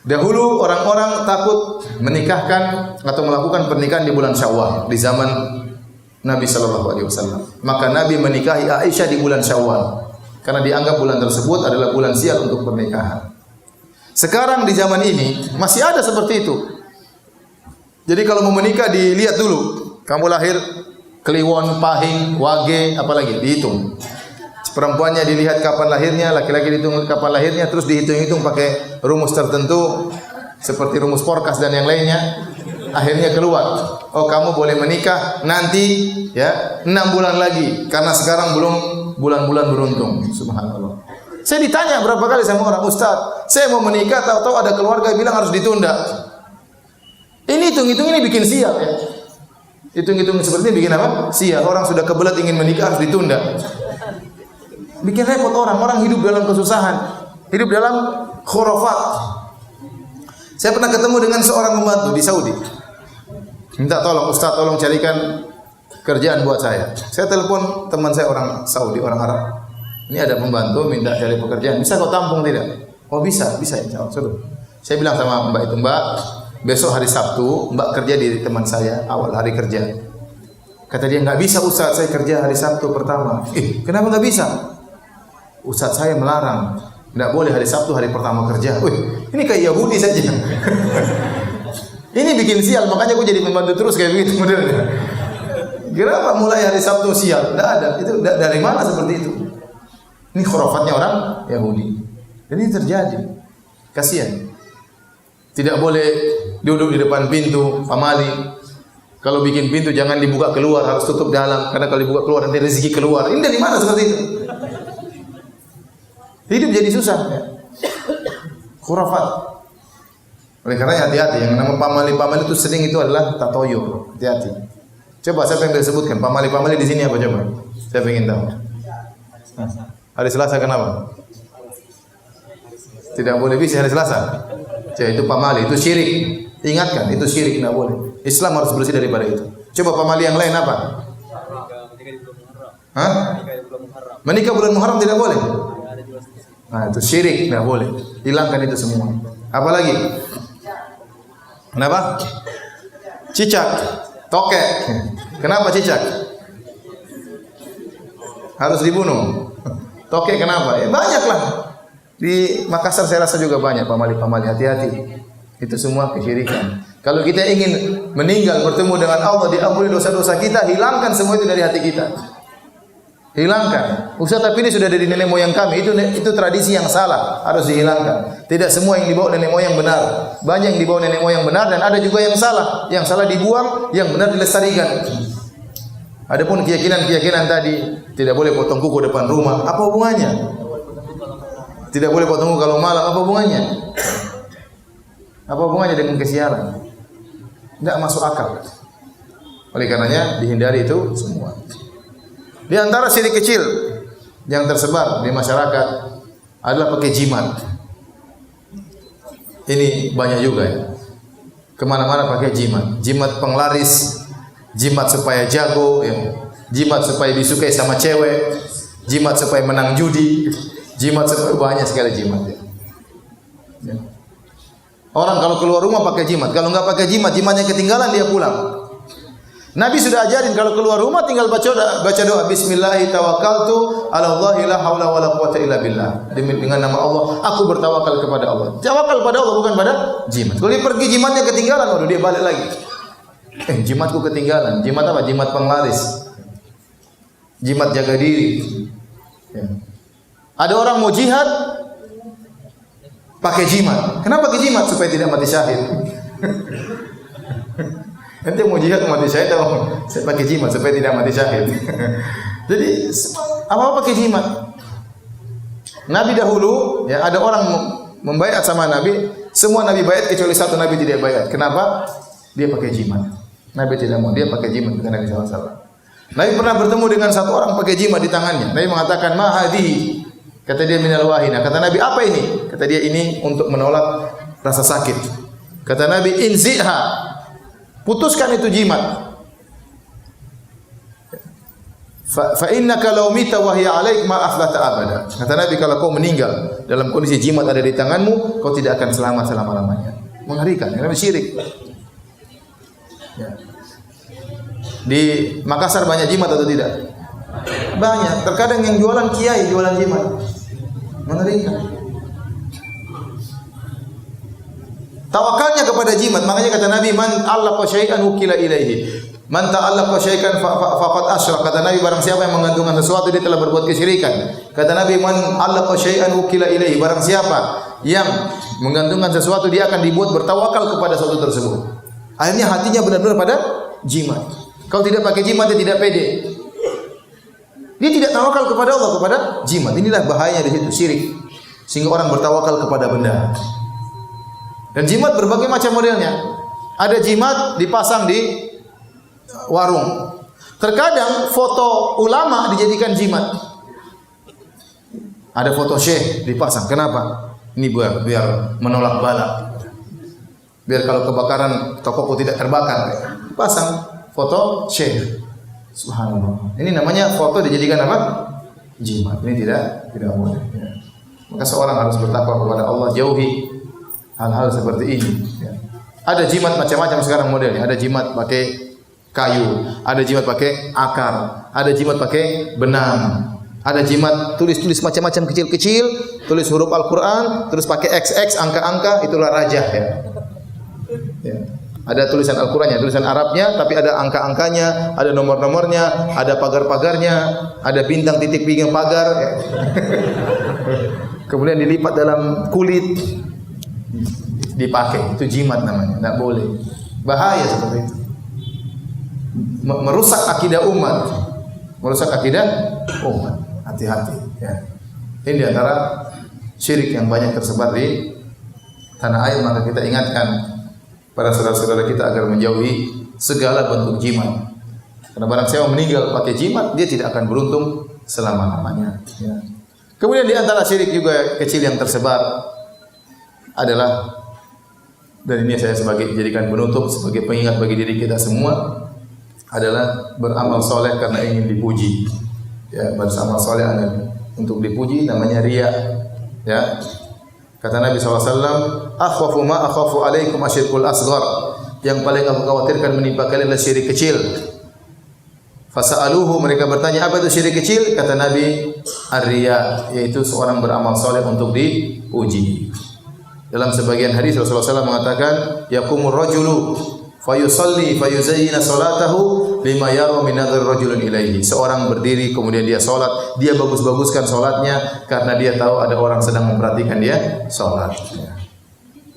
Dahulu orang-orang takut menikahkan atau melakukan pernikahan di bulan Syawal di zaman Nabi sallallahu alaihi wasallam. Maka Nabi menikahi Aisyah di bulan Syawal karena dianggap bulan tersebut adalah bulan sial untuk pernikahan. Sekarang di zaman ini masih ada seperti itu. Jadi kalau mau menikah dilihat dulu, kamu lahir Kliwon, Pahing, Wage, apalagi dihitung. Perempuannya dilihat kapan lahirnya, laki-laki dihitung kapan lahirnya, terus dihitung-hitung pakai rumus tertentu seperti rumus Porkas dan yang lainnya. Akhirnya keluar, oh kamu boleh menikah nanti ya 6 bulan lagi karena sekarang belum bulan-bulan beruntung. Subhanallah. Saya ditanya berapa kali sama orang, Ustaz, saya mau menikah, tahu-tahu ada keluarga bilang harus ditunda. Ini hitung-hitung ini bikin sial ya. Hitung-hitung seperti ini bikin apa? Sial. Orang sudah kebelet ingin menikah harus ditunda. Bikin repot orang hidup dalam kesusahan, hidup dalam khurafat. Saya pernah ketemu dengan seorang pembantu di Saudi. Minta tolong, Ustaz, tolong carikan kerjaan buat saya. Saya telepon teman saya orang Saudi, orang Arab. Ini ada pembantu minta cari pekerjaan. Bisa kau tampung tidak? Oh bisa ya. Suruh. Saya bilang sama Mbak itu, Mbak, besok hari Sabtu, Mbak kerja di teman saya awal hari kerja. Kata dia, nggak bisa Ustaz, saya kerja hari Sabtu pertama. Kenapa nggak bisa? Ustaz saya melarang, tidak boleh hari Sabtu hari pertama kerja. Ini kayak Yahudi saja. Ini bikin sial, makanya gue jadi pembantu terus kayak begitu modelnya. Kenapa mulai hari Sabtu sial? Tidak ada. Itu dari mana seperti itu? Ini khurafatnya orang Yahudi. Dan ini terjadi. Kasihan. Tidak boleh duduk di depan pintu pamali. Kalau bikin pintu jangan dibuka keluar, harus tutup dalam. Karena kalau dibuka keluar nanti rezeki keluar. Ini dari mana seperti itu? Hidup jadi susah ya. khurafat. Oleh karena hati-hati, yang nama pamali-pamali itu sering itu adalah tatoyur. Hati-hati. Coba siapa yang disebutkan pamali-pamali di sini apa coba? Saya ingin tahu. Hari Selasa kenapa? Tidak boleh bisa hari Selasa. Jadi itu pamali, itu syirik. Ingatkan, itu syirik, tidak boleh. Islam harus bersih daripada itu. Coba pamali yang lain apa? Hah? Menikah bulan Muharram tidak boleh. Nah, itu syirik, tidak boleh. Hilangkan itu semua. Apalagi? Kenapa? Cicak, tokek. Kenapa cicak? Harus dibunuh. Tokek kenapa? Ya banyaklah. Di Makassar saya rasa juga banyak pamali-pamali. Hati-hati. Itu semua kesyirikan. Kalau kita ingin meninggal bertemu dengan Allah, diampuni dosa-dosa kita, hilangkan semua itu dari hati kita. Hilangkan. Ustaz, tapi ini sudah dari nenek moyang kami. Itu tradisi yang salah, harus dihilangkan. Tidak semua yang dibawa nenek moyang benar. Banyak yang dibawa nenek moyang benar dan ada juga yang salah. Yang salah dibuang, yang benar dilestarikan. Adapun keyakinan-keyakinan tadi, tidak boleh potong kuku depan rumah. Apa hubungannya? Tidak boleh potong kuku kalau malam. Apa hubungannya? Apa hubungannya dengan kesialan? Tidak masuk akal. Oleh karenanya dihindari itu semua. Di antara syirik kecil yang tersebar di masyarakat adalah pakai jimat. Ini banyak juga ya. Kemana-mana pakai jimat. Jimat penglaris, jimat supaya jago, ya. Jimat supaya disukai sama cewek, jimat supaya menang judi, jimat supaya banyak sekali jimat. Ya. Orang kalau keluar rumah pakai jimat, kalau enggak pakai jimat, jimatnya ketinggalan dia pulang. Nabi sudah ajarin kalau keluar rumah tinggal baca doa bismillahi tawakkaltu ala Allahi la haula wala quwata illa billah. Dengan nama Allah aku bertawakal kepada Allah. Tawakal pada Allah bukan pada jimat. Kalau dia pergi jimatnya ketinggalan, waduh dia balik lagi. Jimatku ketinggalan. Jimat apa? Jimat penglaris. Jimat jaga diri. Ya. Ada orang mau jihad pakai jimat. Kenapa pakai jimat? Supaya tidak mati syahid. Nanti mau jihad mati syahid atau saya pakai jimat supaya tidak mati syahid. Jadi apa pakai jimat? Nabi dahulu ya ada orang membaiat sama Nabi, semua Nabi baiat kecuali satu Nabi tidak baiat. Kenapa? Dia pakai jimat. Nabi tidak mau, dia pakai jimat dengan Nabi SAW. Nabi pernah bertemu dengan satu orang pakai jimat di tangannya. Nabi mengatakan ma hadhihi. Kata dia minal wahina. Kata Nabi apa ini? Kata dia ini untuk menolak rasa sakit. Kata Nabi inziha. Putuskan itu jimat. Fa innaka law mita wa hiya 'alaik ma aflata abada. Kata Nabi kalau kau meninggal dalam kondisi jimat ada di tanganmu, kau tidak akan selamat selama-lamanya. Mengerikan, karena syirik. Ya. Di Makassar banyak jimat atau tidak? Banyak. Terkadang yang jualan kiai jualan jimat. Mengerikan. Tawakalnya kepada jimat. Makanya kata Nabi, man allaqa syai'an wukila ilaihi. Man ta'allaqa syai'an faqad asyrak. Kata Nabi, barang siapa yang menggantungkan sesuatu dia telah berbuat kesyirikan. Kata Nabi, man allaqa syai'an wukila ilaihi. Barang siapa yang menggantungkan sesuatu dia akan dibuat bertawakal kepada sesuatu tersebut. Akhirnya hatinya benar-benar pada jimat. Kalau tidak pakai jimat dia tidak pede. Dia tidak tawakal kepada Allah, kepada jimat. Inilah bahayanya di situ, syirik. Sehingga orang bertawakal kepada benda. Dan jimat berbagai macam modelnya. Ada jimat dipasang di warung. Terkadang foto ulama dijadikan jimat. Ada foto syekh dipasang. Kenapa? Ini biar menolak bala. Biar kalau kebakaran tokoku tidak terbakar. Pasang foto syekh. Subhanallah. Ini namanya foto dijadikan apa? Jimat. Ini tidak boleh. Maka seorang harus bertakwa kepada Allah, jauhi hal-hal seperti ini. Ya. Ada jimat macam-macam sekarang modelnya. Ada jimat pakai kayu, ada jimat pakai akar, ada jimat pakai benang, ada jimat tulis-tulis macam-macam kecil-kecil, tulis huruf Al-Quran, terus pakai XX angka-angka, itulah rajah ya. Ya. Ada tulisan Al-Qurannya, tulisan Arabnya, tapi ada angka-angkanya, ada nomor-nomornya, ada pagar-pagarnya, ada bintang titik pinggir pagar. Ya. Kemudian dilipat dalam kulit. Dipakai, itu jimat namanya, tidak boleh. Bahaya seperti itu. Merusak akidah umat. Merusak akidah umat. Hati-hati ya. Ini di antara syirik yang banyak tersebar di tanah air, maka kita ingatkan para saudara-saudara kita agar menjauhi segala bentuk jimat. Karena barang siapa meninggal pakai jimat, dia tidak akan beruntung selama-lamanya. Ya. Kemudian di antara syirik juga kecil yang tersebar adalah, dan ini saya jadikan penutup sebagai pengingat bagi diri kita semua, adalah beramal soleh karena ingin dipuji. Ya, beramal soleh untuk dipuji namanya riya. Ya. Kata Nabi SAW, akhwafu ma akhwafu alaikum asyirkul asghar. Yang paling aku khawatirkan menimpa kalian adalah syirik kecil. Fasa'aluhu, mereka bertanya, apa itu syirik kecil? Kata Nabi, ar-riya, yaitu seorang beramal soleh untuk dipuji. Dalam sebagian hadis Rasulullah SAW mengatakan, yaqumur rajulu fayusalli fayuzayyina salatahu lima yara min nadhar rajulun ilaihi. Seorang berdiri kemudian dia salat, dia bagus-baguskan salatnya karena dia tahu ada orang sedang memperhatikan dia salat.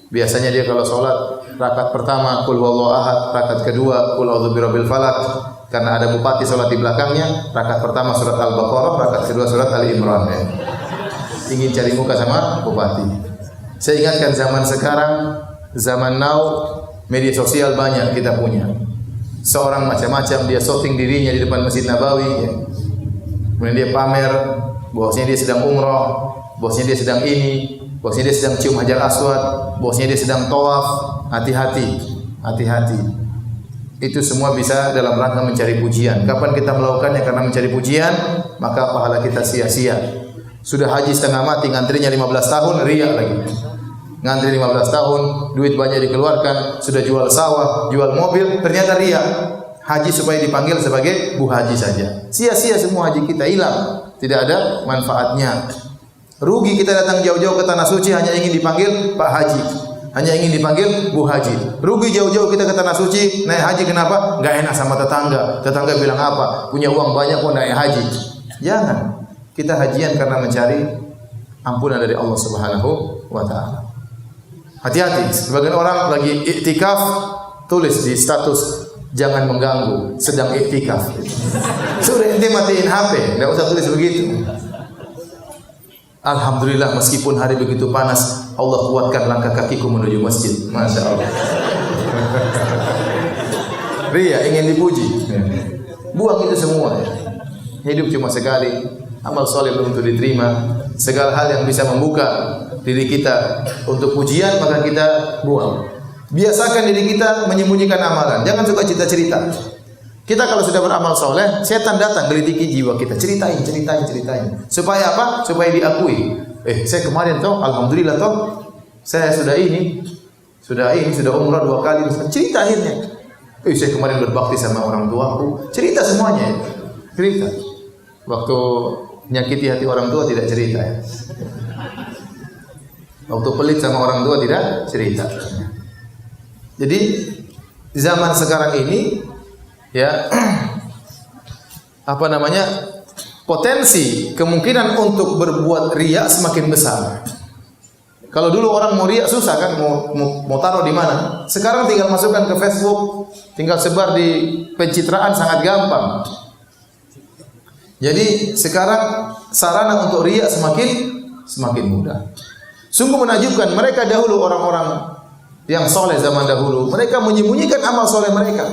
Biasanya dia kalau salat rakaat pertama qul huwallahu ahad, rakaat kedua qul a'udzu birabbil falaq. Karena ada bupati salat di belakangnya, rakaat pertama surat Al-Baqarah, rakaat kedua surat Ali Imran. Ya. Ingin cari muka sama bupati. Saya ingatkan zaman sekarang, zaman now, media sosial banyak kita punya. Seorang macam-macam dia shooting dirinya di depan Masjid Nabawi, ya. Kemudian dia pamer bahwasanya dia sedang umrah, bahwasanya dia sedang ini, bahwasanya dia sedang cium hajar aswad, bahwasanya dia sedang tawaf. Hati-hati, hati-hati. Itu semua bisa dalam rangka mencari pujian. Kapan kita melakukannya karena mencari pujian, maka pahala kita sia-sia. Sudah haji setengah mati, ngantrinya 15 tahun, riya lagi. Ngantri 15 tahun, duit banyak dikeluarkan, sudah jual sawah, jual mobil, ternyata riya. Haji supaya dipanggil sebagai Bu Haji saja. Sia-sia semua haji kita, hilang. Tidak ada manfaatnya. Rugi kita datang jauh-jauh ke tanah suci hanya ingin dipanggil Pak Haji. Hanya ingin dipanggil Bu Haji. Rugi jauh-jauh kita ke tanah suci naik haji, kenapa? Enggak enak sama tetangga. Tetangga bilang apa? Punya uang banyak kok naik haji. Jangan. Kita hajian karena mencari ampunan dari Allah Subhanahu wa taala. Hati-hati. Sebagian orang lagi iktikaf tulis di status jangan mengganggu, sedang iktikaf. Sudah ente matiin HP, enggak usah tulis begitu. Alhamdulillah meskipun hari begitu panas, Allah kuatkan langkah kakiku menuju masjid. Masya Allah. Ria ingin dipuji. Buang itu semua. Hidup cuma sekali. Amal soleh belum tentu diterima. Segala hal yang bisa membuka diri kita untuk pujian maka kita buang. Biasakan diri kita menyembunyikan amalan. Jangan suka cerita-cerita. Kita kalau sudah beramal soleh, setan datang gelitiki jiwa kita, ceritain. Supaya apa? Supaya diakui. Saya kemarin toh, alhamdulillah toh, saya sudah umrah 2 kali. Cerita akhirnya. Saya kemarin berbakti sama orang tuaku. Cerita semuanya. Cerita. Waktu menyakiti hati orang tua tidak cerita. Ya. Waktu pelit sama orang tua tidak cerita. Jadi zaman sekarang ini ya potensi kemungkinan untuk berbuat riya semakin besar. Kalau dulu orang mau riya susah kan, mau taruh di mana? Sekarang tinggal masukkan ke Facebook, tinggal sebar di pencitraan sangat gampang. Jadi sekarang sarana untuk riya semakin mudah. Sungguh menakjubkan, mereka dahulu orang-orang yang soleh zaman dahulu, mereka menyembunyikan amal soleh mereka.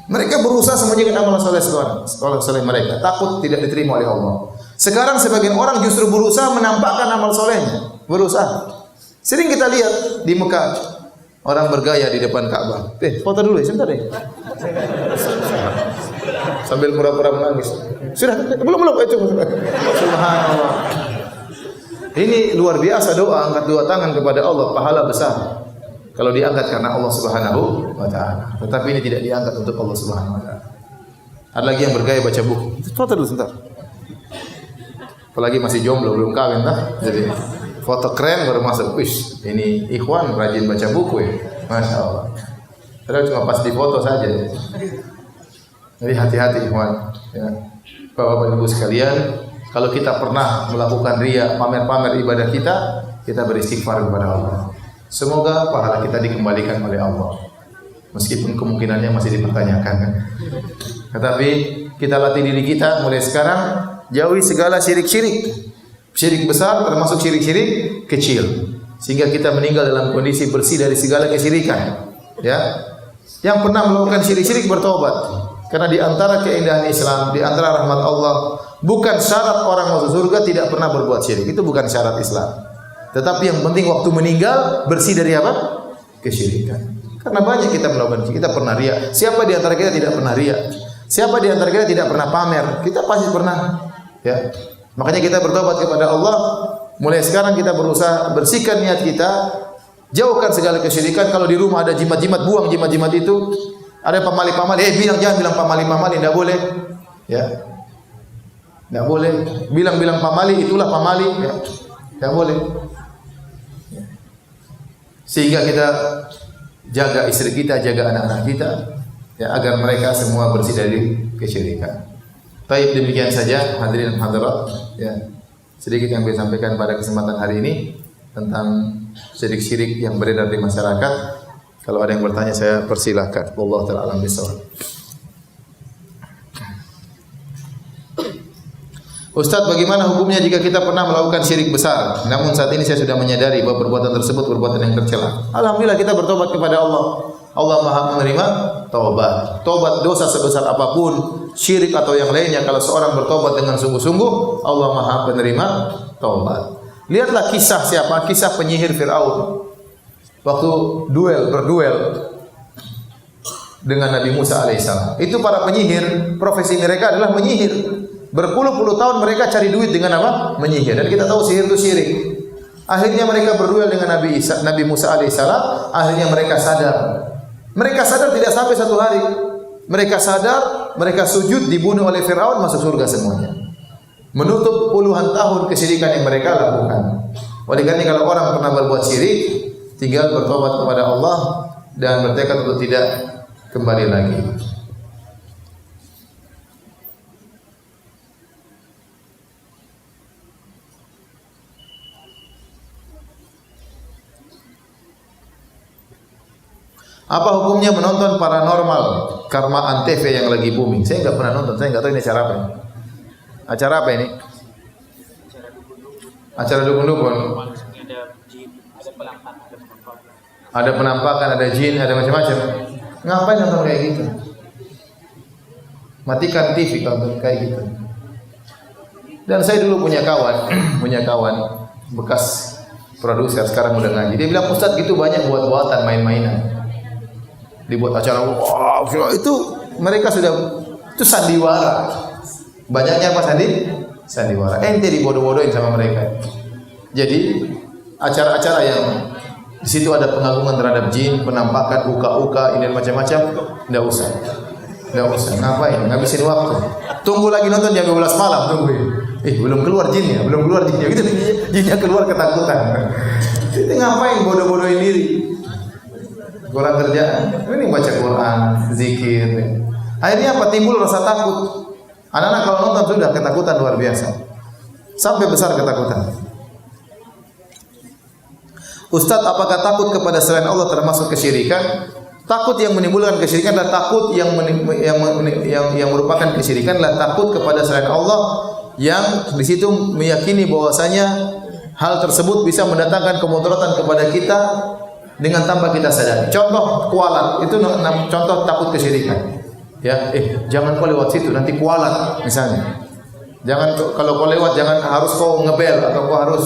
Mereka berusaha sembunyikan amal soleh mereka, takut tidak diterima oleh Allah. Sekarang sebagian orang justru berusaha menampakkan amal solehnya, berusaha. Sering kita lihat di Mekah orang bergaya di depan Ka'bah. Foto dulu ya, sebentar deh. Sambil pura-pura menangis. Sudah, belum itu. Subhanallah. Ini luar biasa doa, angkat 2 tangan kepada Allah, pahala besar. Kalau diangkat karena Allah Subhanahu wa taala. Tetapi ini tidak diangkat untuk Allah Subhanahu wa taala. Ada lagi yang bergaya baca buku. Foto dulu sebentar. Apalagi masih jomblo, belum kawin dah. Jadi foto keren baru masuk. Wis, ini ikhwan rajin baca buku ya. Masya Allah. Padahal cuma pas di foto saja. Jadi hati-hati ikhwan. Ya. Bapak-bapak ibu sekalian, kalau kita pernah melakukan riya, pamer-pamer ibadah kita beristighfar kepada Allah. Semoga pahala kita dikembalikan oleh Allah. Meskipun kemungkinannya masih dipertanyakan kan. Tetapi kita latih diri kita mulai sekarang, jauhi segala syirik-syirik. Syirik besar termasuk syirik-syirik kecil. sehingga kita meninggal dalam kondisi bersih dari segala kesyirikan. Ya, yang pernah melakukan syirik-syirik bertobat, karena di antara keindahan Islam, di antara rahmat Allah, bukan syarat orang masuk surga tidak pernah berbuat syirik. Itu bukan syarat Islam. Tetapi yang penting waktu meninggal bersih dari apa? Kesyirikan. Karena banyak kita melakukan, kita pernah riya. Siapa di antara kita tidak pernah riya? Siapa di antara kita tidak pernah pamer? Kita pasti pernah. Ya. Makanya kita bertobat kepada Allah. Mulai sekarang kita berusaha bersihkan niat kita, jauhkan segala kesyirikan. Kalau di rumah ada jimat-jimat, buang jimat-jimat itu. Ada pamali-pamali, jangan bilang pamali-pamali, tidak boleh. Ya. Tidak boleh. Bilang-bilang pamali, itulah pamali. Ya. Tidak boleh. Ya. Sehingga kita jaga istri kita, jaga anak-anak kita, ya, agar mereka semua bersih dari kesyirikan. Baik, demikian saja hadirin hadirat, ya, sedikit yang saya sampaikan pada kesempatan hari ini tentang syirik-syirik yang beredar di masyarakat. Kalau ada yang bertanya saya persilahkan. Wallahu ta'ala a'lam bishawab. Ustaz, bagaimana hukumnya jika kita pernah melakukan syirik besar? Namun saat ini saya sudah menyadari bahwa perbuatan tersebut perbuatan yang tercela. Alhamdulillah kita bertobat kepada Allah. Allah Maha menerima taubat. Taubat dosa sebesar apapun, syirik atau yang lainnya, kalau seorang bertobat dengan sungguh-sungguh, Allah Maha penerima taubat. Lihatlah kisah siapa? Kisah penyihir Fir'aun. Waktu berduel dengan Nabi Musa alaihissalam. Itu para penyihir, profesi mereka adalah menyihir. Berpuluh-puluh tahun mereka cari duit dengan apa? Menyihir. Dan kita tahu sihir itu syirik. Akhirnya mereka berduel dengan Nabi Musa alaihissalam. Akhirnya mereka sadar. Mereka sadar tidak sampai satu hari. Mereka sadar, mereka sujud, dibunuh oleh Fir'aun, masuk surga semuanya. Menutup puluhan tahun kesyirikan yang mereka lakukan. Oleh karena kalau orang pernah berbuat syirik, tinggal bertobat kepada Allah dan bertekad untuk tidak kembali lagi. Apa hukumnya menonton paranormal Karma Antv yang lagi booming? Saya nggak pernah nonton, saya nggak tahu ini acara apa ini. Acara apa ini? Acara dukun-dukun. Ada penampakan, ada jin, ada macam-macam. Ngapain nonton kayak gitu? Matikan TV kalau kayak gitu. Dan saya dulu punya kawan bekas produser, sekarang udah ngaji. Dia bilang, Ustaz gitu banyak buat-buatan, main-mainan. Dibuat acara, wow, itu mereka sudah, itu sandiwara. Banyaknya apa sandiwara. Ente dibodoh-bodohin sama mereka. Jadi acara-acara yang di situ ada pengagungan terhadap jin, penampakan, uka-uka, ini macam-macam, enggak usah. Ngapain? Ngabisin waktu. Tunggu lagi nonton jam 12 malam, tungguin. Belum keluar jinnya. Gitu jinnya keluar ketakutan. Itu ngapain bodoh-bodohin diri? Kurang kerjaan. Ini baca Quran, zikir. Akhirnya apa? Timbul rasa takut. Anak-anak kalau nonton sudah ketakutan luar biasa. Sampai besar ketakutan. Ustaz, apakah takut kepada selain Allah termasuk kesyirikan? Takut yang menimbulkan kesyirikan adalah takut yang merupakan kesyirikan adalah takut kepada selain Allah yang di situ meyakini bahwasanya hal tersebut bisa mendatangkan kemudaratan kepada kita dengan tanpa kita sadari. Contoh kualat, itu contoh takut kesyirikan. Ya, jangan kau lewat situ, nanti kualat misalnya. Jangan kalau kau lewat jangan harus kau ngebel atau kau harus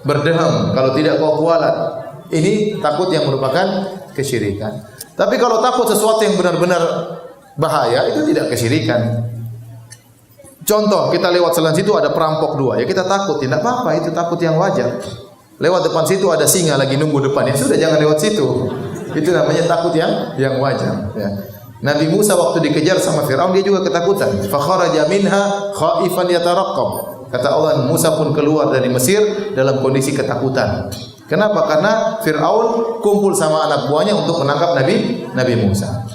berdeham, kalau tidak kau kualat. Ini takut yang merupakan kesyirikan. Tapi kalau takut sesuatu yang benar-benar bahaya, itu tidak kesyirikan. Contoh, kita lewat jalan situ ada perampok dua, ya kita takut, tidak apa-apa, itu takut yang wajar. Lewat depan situ ada singa lagi nunggu depan, ya sudah jangan lewat situ. Itu namanya takut yang wajar. Ya. Nabi Musa waktu dikejar sama Firaun dia juga ketakutan. Fa kharaja minha khaifan yataraqqab. Kata Allah, Musa pun keluar dari Mesir dalam kondisi ketakutan. Kenapa? Karena Firaun kumpul sama anak buahnya untuk menangkap Nabi Musa.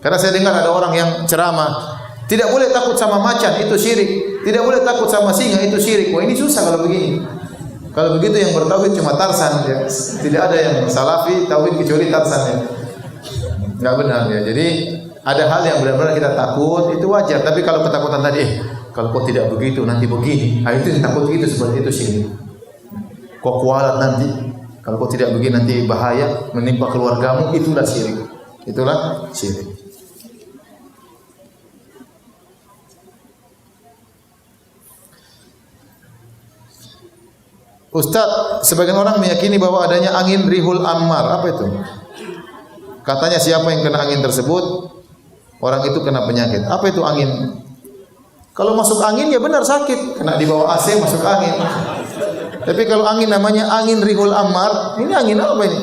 Karena saya dengar ada orang yang ceramah, tidak boleh takut sama macan, itu syirik. Tidak boleh takut sama singa, itu syirik. Wah, ini susah kalau begini. Kalau begitu yang bertauhid cuma Tarsan ya. Tidak ada yang salafi tauhid kecuali Tarsan ya. Enggak benar ya. Jadi ada hal yang benar-benar kita takut, itu wajar. Tapi kalau ketakutan tadi, kalau kau tidak begitu nanti begini. Nah, itu takut itu seperti itu syirik. Kau kualat nanti Kalau kau tidak begini nanti bahaya menimpa keluargamu, itulah syirik. Itulah syirik. Ustaz, sebagian orang meyakini bahwa adanya angin rihul ammar. Apa itu? Katanya siapa yang kena angin tersebut, orang itu kena penyakit. Apa itu angin? Kalau masuk angin ya benar sakit, kena di bawah AC masuk angin. Tapi kalau angin namanya angin rihul ammar, ini angin apa ini?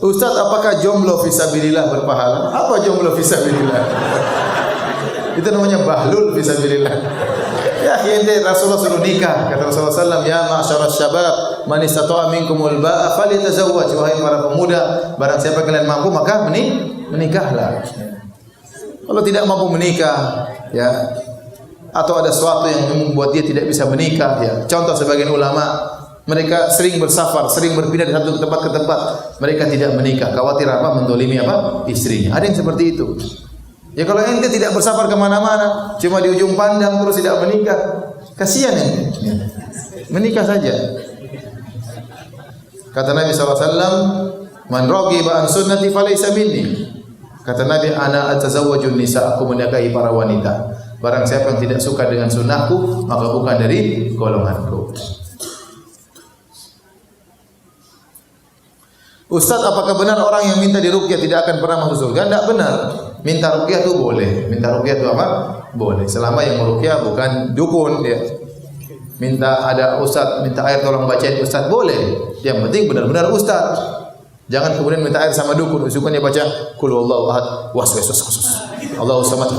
Ustaz, apakah jomblo fisabilillah berpahala? Apa jomblo fisabilillah? Itu namanya bahlul fisabilillah. Ya, ente Rasulullah suruh nikah. Kata Rasulullah SAW, ya ma'asyaras syabab, man istata'a minkumul ba'a falyatazawwaj. Wahai para pemuda, barang siapa kalian mampu maka menikahlah. Kalau tidak mampu menikah, ya, atau ada sesuatu yang membuat dia tidak bisa menikah, ya. Contoh sebagian ulama, mereka sering bersafar, sering berpindah dari satu tempat ke tempat, mereka tidak menikah, khawatir apa? Mendolimi apa? Istrinya. Ada yang seperti itu. Ya kalau ente tidak bersafar kemana-mana, cuma di ujung pandang terus tidak menikah, kasihan ente. Menikah saja. Kata Nabi SAW, man raghiba an sunnati falaysa minni. Kata Nabi, ana atazawwajun nisa, aku menikahi para wanita. Barang siapa yang tidak suka dengan sunnahku, maka bukan dari golonganku. Ustaz, apakah benar orang yang minta diruqyah tidak akan pernah masuk surga? Tidak benar. Minta ruqyah itu boleh. Minta ruqyah itu apa? Boleh. Selama yang meruqyah bukan dukun, ya. Minta ada ustaz, minta air tolong bacain ustaz, boleh. Yang penting benar-benar ustaz. Jangan kemudian minta air sama dukun, usukannya baca qul huwallahu ahad, was-was Allahu samad,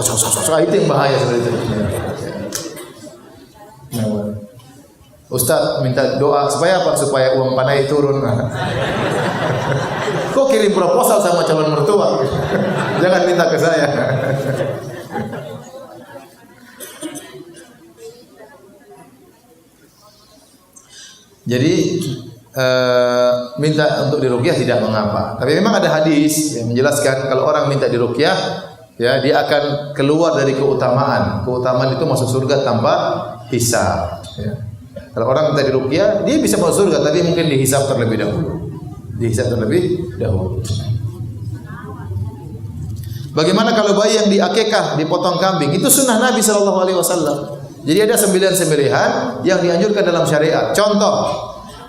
itu yang bahaya seperti itu. Ustaz minta doa supaya apa? Supaya uang panai turun. Kok kirim proposal sama calon mertua? Jangan minta ke saya. Jadi minta untuk diruqyah tidak mengapa. Tapi memang ada hadis yang menjelaskan kalau orang minta diruqyah, ya dia akan keluar dari keutamaan. Keutamaan itu masuk surga tanpa hisab. Ya. Kalau orang minta diruqyah, dia bisa masuk surga, tapi mungkin dihisab terlebih dahulu. Dihisab terlebih dahulu. Bagaimana kalau bayi yang diakikah, dipotong kambing? Itu sunnah Nabi SAW. Jadi ada 9 sembelihan yang dianjurkan dalam syariat. Contoh,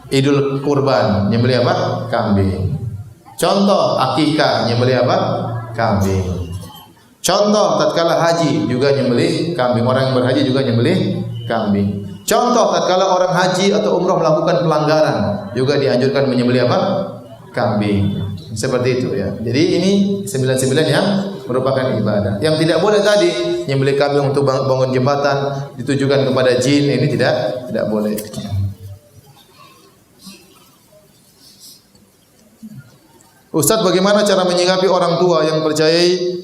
Idul Kurban, nyembelih apa? Kambing. Contoh, akikah, nyembelih apa? Kambing. Contoh, tatkala haji juga nyembelih kambing. Orang yang berhaji juga nyembelih kambing. Contoh, tatkala orang haji atau umrah melakukan pelanggaran, juga dianjurkan menyembelih apa? Kambing. Seperti itu, ya. Jadi ini 9 yang merupakan ibadah. Yang tidak boleh tadi menyembelih kambing untuk bangun jembatan, ditujukan kepada jin, ini tidak boleh. Ustaz, bagaimana cara menyikapi orang tua yang percayai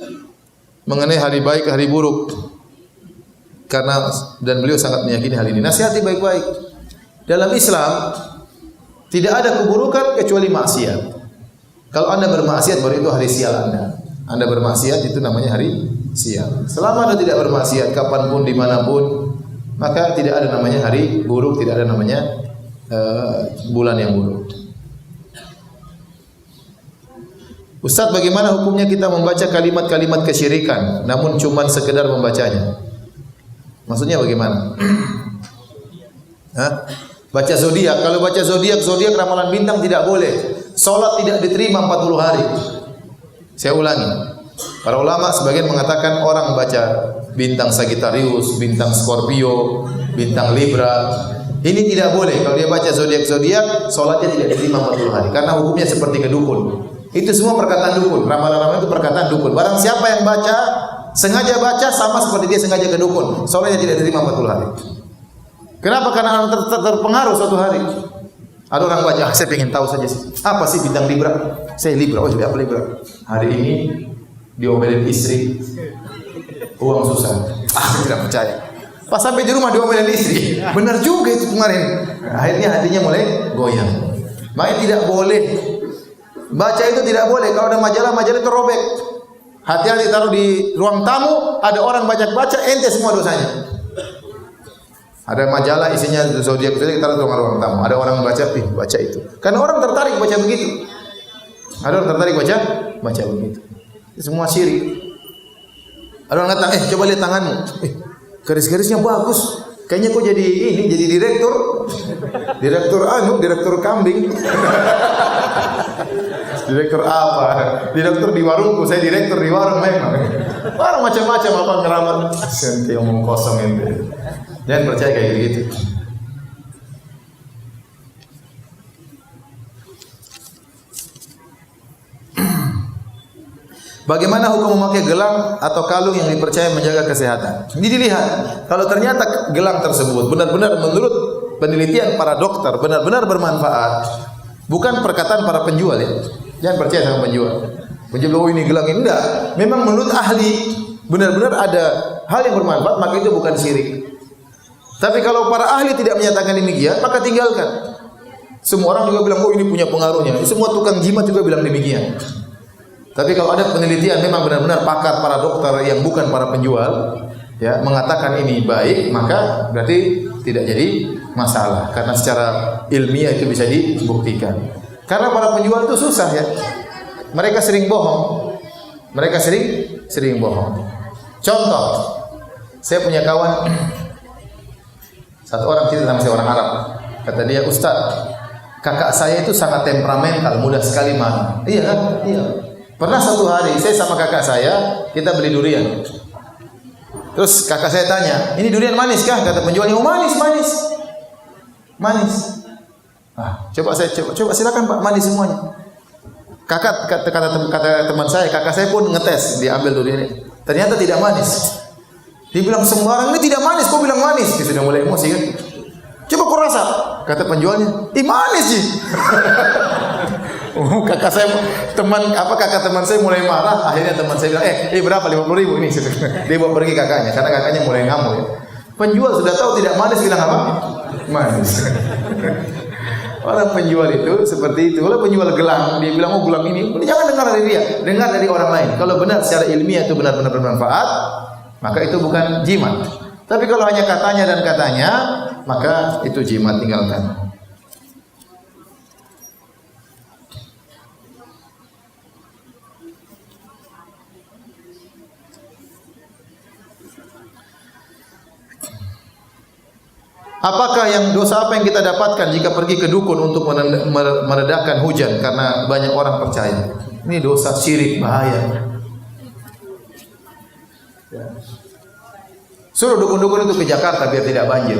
mengenai hari baik, hari buruk? Karena dan beliau sangat meyakini hal ini. Nasihati baik-baik. Dalam Islam tidak ada keburukan kecuali maksiat. Kalau Anda bermaksiat baru itu hari sial Anda. Anda bermaksiat itu namanya hari sial. Selama Anda tidak bermaksiat kapanpun dimanapun, maka tidak ada namanya hari buruk, tidak ada namanya bulan yang buruk. Ustaz, bagaimana hukumnya kita membaca kalimat-kalimat kesyirikan namun cuma sekedar membacanya? Maksudnya bagaimana? Hah? Baca zodiak. Kalau baca zodiak ramalan bintang tidak boleh. Salat tidak diterima 40 hari. Saya ulangi. Para ulama sebagian mengatakan orang baca bintang Sagittarius, bintang Scorpio, bintang Libra, ini tidak boleh. Kalau dia baca zodiak, salatnya tidak diterima 40 hari karena hukumnya seperti kedukun. Itu semua perkataan dukun. Ramalan-ramalan itu perkataan dukun. Barang siapa yang baca, sengaja baca, sama seperti dia sengaja ke dukun. Soalnya tidak diterima 40 hari. Kenapa? Karena orang terpengaruh suatu hari. Ada orang baca, saya ingin tahu saja sih. Apa sih bintang Libra? Saya Libra. Oh, apa Libra? Hari ini diomelin istri, uang susah. Saya tidak percaya. Pas sampai di rumah diomelin istri. Benar juga itu kemarin. Akhirnya hatinya mulai goyang. Makanya tidak boleh. Baca itu tidak boleh. Kalau ada majalah itu robek. Hati-hati taruh di ruang tamu, ada orang baca-baca, ente semua dosanya. Ada majalah isinya zodiak kita taruh di ruang tamu. Ada orang baca, baca itu. Karena orang tertarik baca begitu. Ada orang tertarik baca begitu. Itu semua syirik. Ada orang kata, coba lihat tanganmu. Garis-garisnya bagus. Kayaknya kok jadi jadi direktur. Direktur kambing. Direktur apa? Direktur di warungku, saya direktur di warung memang. Orang macam-macam apa ngeramat. Senti omong kosong ini. Jangan percaya kayak gitu. Bagaimana hukum memakai gelang atau kalung yang dipercaya menjaga kesehatan? Ini dilihat. Kalau ternyata gelang tersebut benar-benar menurut penelitian para dokter benar-benar bermanfaat, bukan perkataan para penjual ya. Jangan percaya sama penjual. Penjual bilang, ini gelang ini enggak. Memang menurut ahli benar-benar ada hal yang bermanfaat, maka itu bukan syirik. Tapi kalau para ahli tidak menyatakan demikian, maka tinggalkan. Semua orang juga bilang, ini punya pengaruhnya. Semua tukang jimat juga bilang demikian. Tapi kalau ada penelitian memang benar-benar pakar para dokter yang bukan para penjual ya mengatakan ini baik, maka berarti tidak jadi masalah karena secara ilmiah itu bisa dibuktikan. Karena para penjual itu susah ya. Mereka sering bohong. Mereka sering bohong. Contoh, saya punya kawan satu orang cerita sama saya, orang Arab. Kata dia, "Ustaz, kakak saya itu sangat temperamental, mudah sekali marah." Iya kan? Iya. Pernah satu hari saya sama kakak saya, kita beli durian. Terus kakak saya tanya, "Ini durian manis kah?" Kata penjualnya, "Oh, manis. Manis." Coba silakan Pak, manis semuanya. Kata teman saya, kakak saya pun ngetes, dia ambil durian ini. Ternyata tidak manis. Dia bilang, "Sembarang ini tidak manis, kok bilang manis?" Dia sudah mulai emosi kan. "Coba kau rasa." Kata penjualnya, manis sih." Kakak teman saya mulai marah. Akhirnya teman saya bilang, berapa? 50.000 ini. Dia bawa pergi kakaknya karena kakaknya mulai ngamuk ya. Penjual sudah tahu tidak manis bilang apa? Manis. Orang penjual itu seperti itu. Kalau penjual gelang, dia bilang, gelang ini, jangan dengar dari dia, dengar dari orang lain. Kalau benar secara ilmiah itu benar-benar bermanfaat, maka itu bukan jimat. Tapi kalau hanya katanya, maka itu jimat, tinggalkan. Apakah dosa apa yang kita dapatkan jika pergi ke dukun untuk meredakan hujan karena banyak orang percaya? Ini dosa syirik, bahaya. Suruh dukun-dukun itu ke Jakarta biar tidak banjir.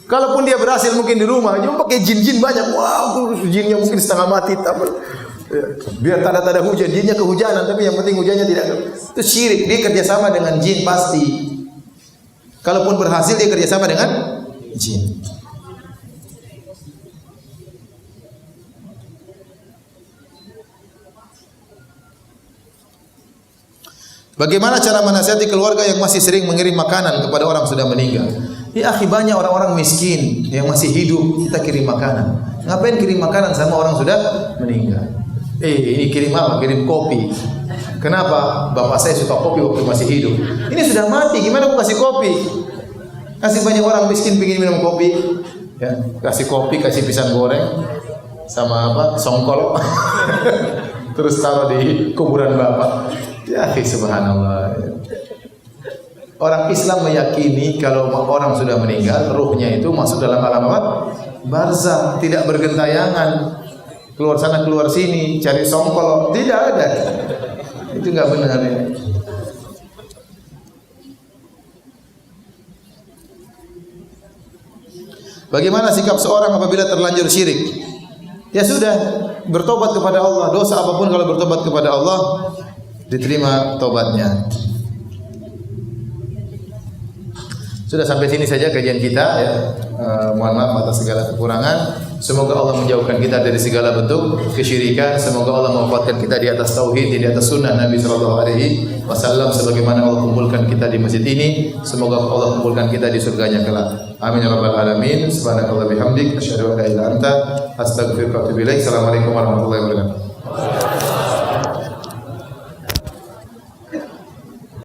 Kalaupun dia berhasil mungkin di rumah, cuma pakai jin-jin banyak. Wow, jinnya mungkin setengah mati. Biar tanda-tanda hujan, jinnya kehujanan, tapi yang penting hujannya tidak. Itu syirik. Dia kerjasama dengan jin pasti. Kalaupun berhasil dia kerjasama dengan jin. Bagaimana cara menasihati keluarga yang masih sering mengirim makanan kepada orang sudah meninggal? Ya akhi, banyak orang-orang miskin yang masih hidup kita kirim makanan. Ngapain kirim makanan sama orang sudah meninggal? Ini kirim apa? Kirim kopi. Kenapa? Bapak saya suka kopi waktu masih hidup. Ini sudah mati, gimana aku kasih kopi? Kasih banyak orang miskin pengin minum kopi. Ya, kasih kopi, kasih pisang goreng sama songkol. Terus taruh di kuburan bapak. Ya, subhanallah. Orang Islam meyakini kalau orang sudah meninggal, ruhnya itu masuk dalam alam apa? Barzakh, tidak bergentayangan. Keluar sana keluar sini cari songkol, tidak ada. Itu enggak benar ya. Bagaimana sikap seorang apabila terlanjur syirik? Ya sudah, bertobat kepada Allah. Dosa apapun kalau bertobat kepada Allah diterima tobatnya. Sudah sampai sini saja kajian kita ya. Mohon maaf atas segala kekurangan. Semoga Allah menjauhkan kita dari segala bentuk kesyirikan. Semoga Allah mewafatkan kita di atas tauhid, di atas sunnah Nabi sallallahu alaihi wasallam sebagaimana Allah kumpulkan kita di masjid ini. Semoga Allah kumpulkan kita di surganya kelak. Amin ya rabbal alamin. Subhanallahi bihamdik asyhadu an la ilaha illa anta astaghfiruka wa atubu ilaik. Assalamualaikum warahmatullahi wabarakatuh.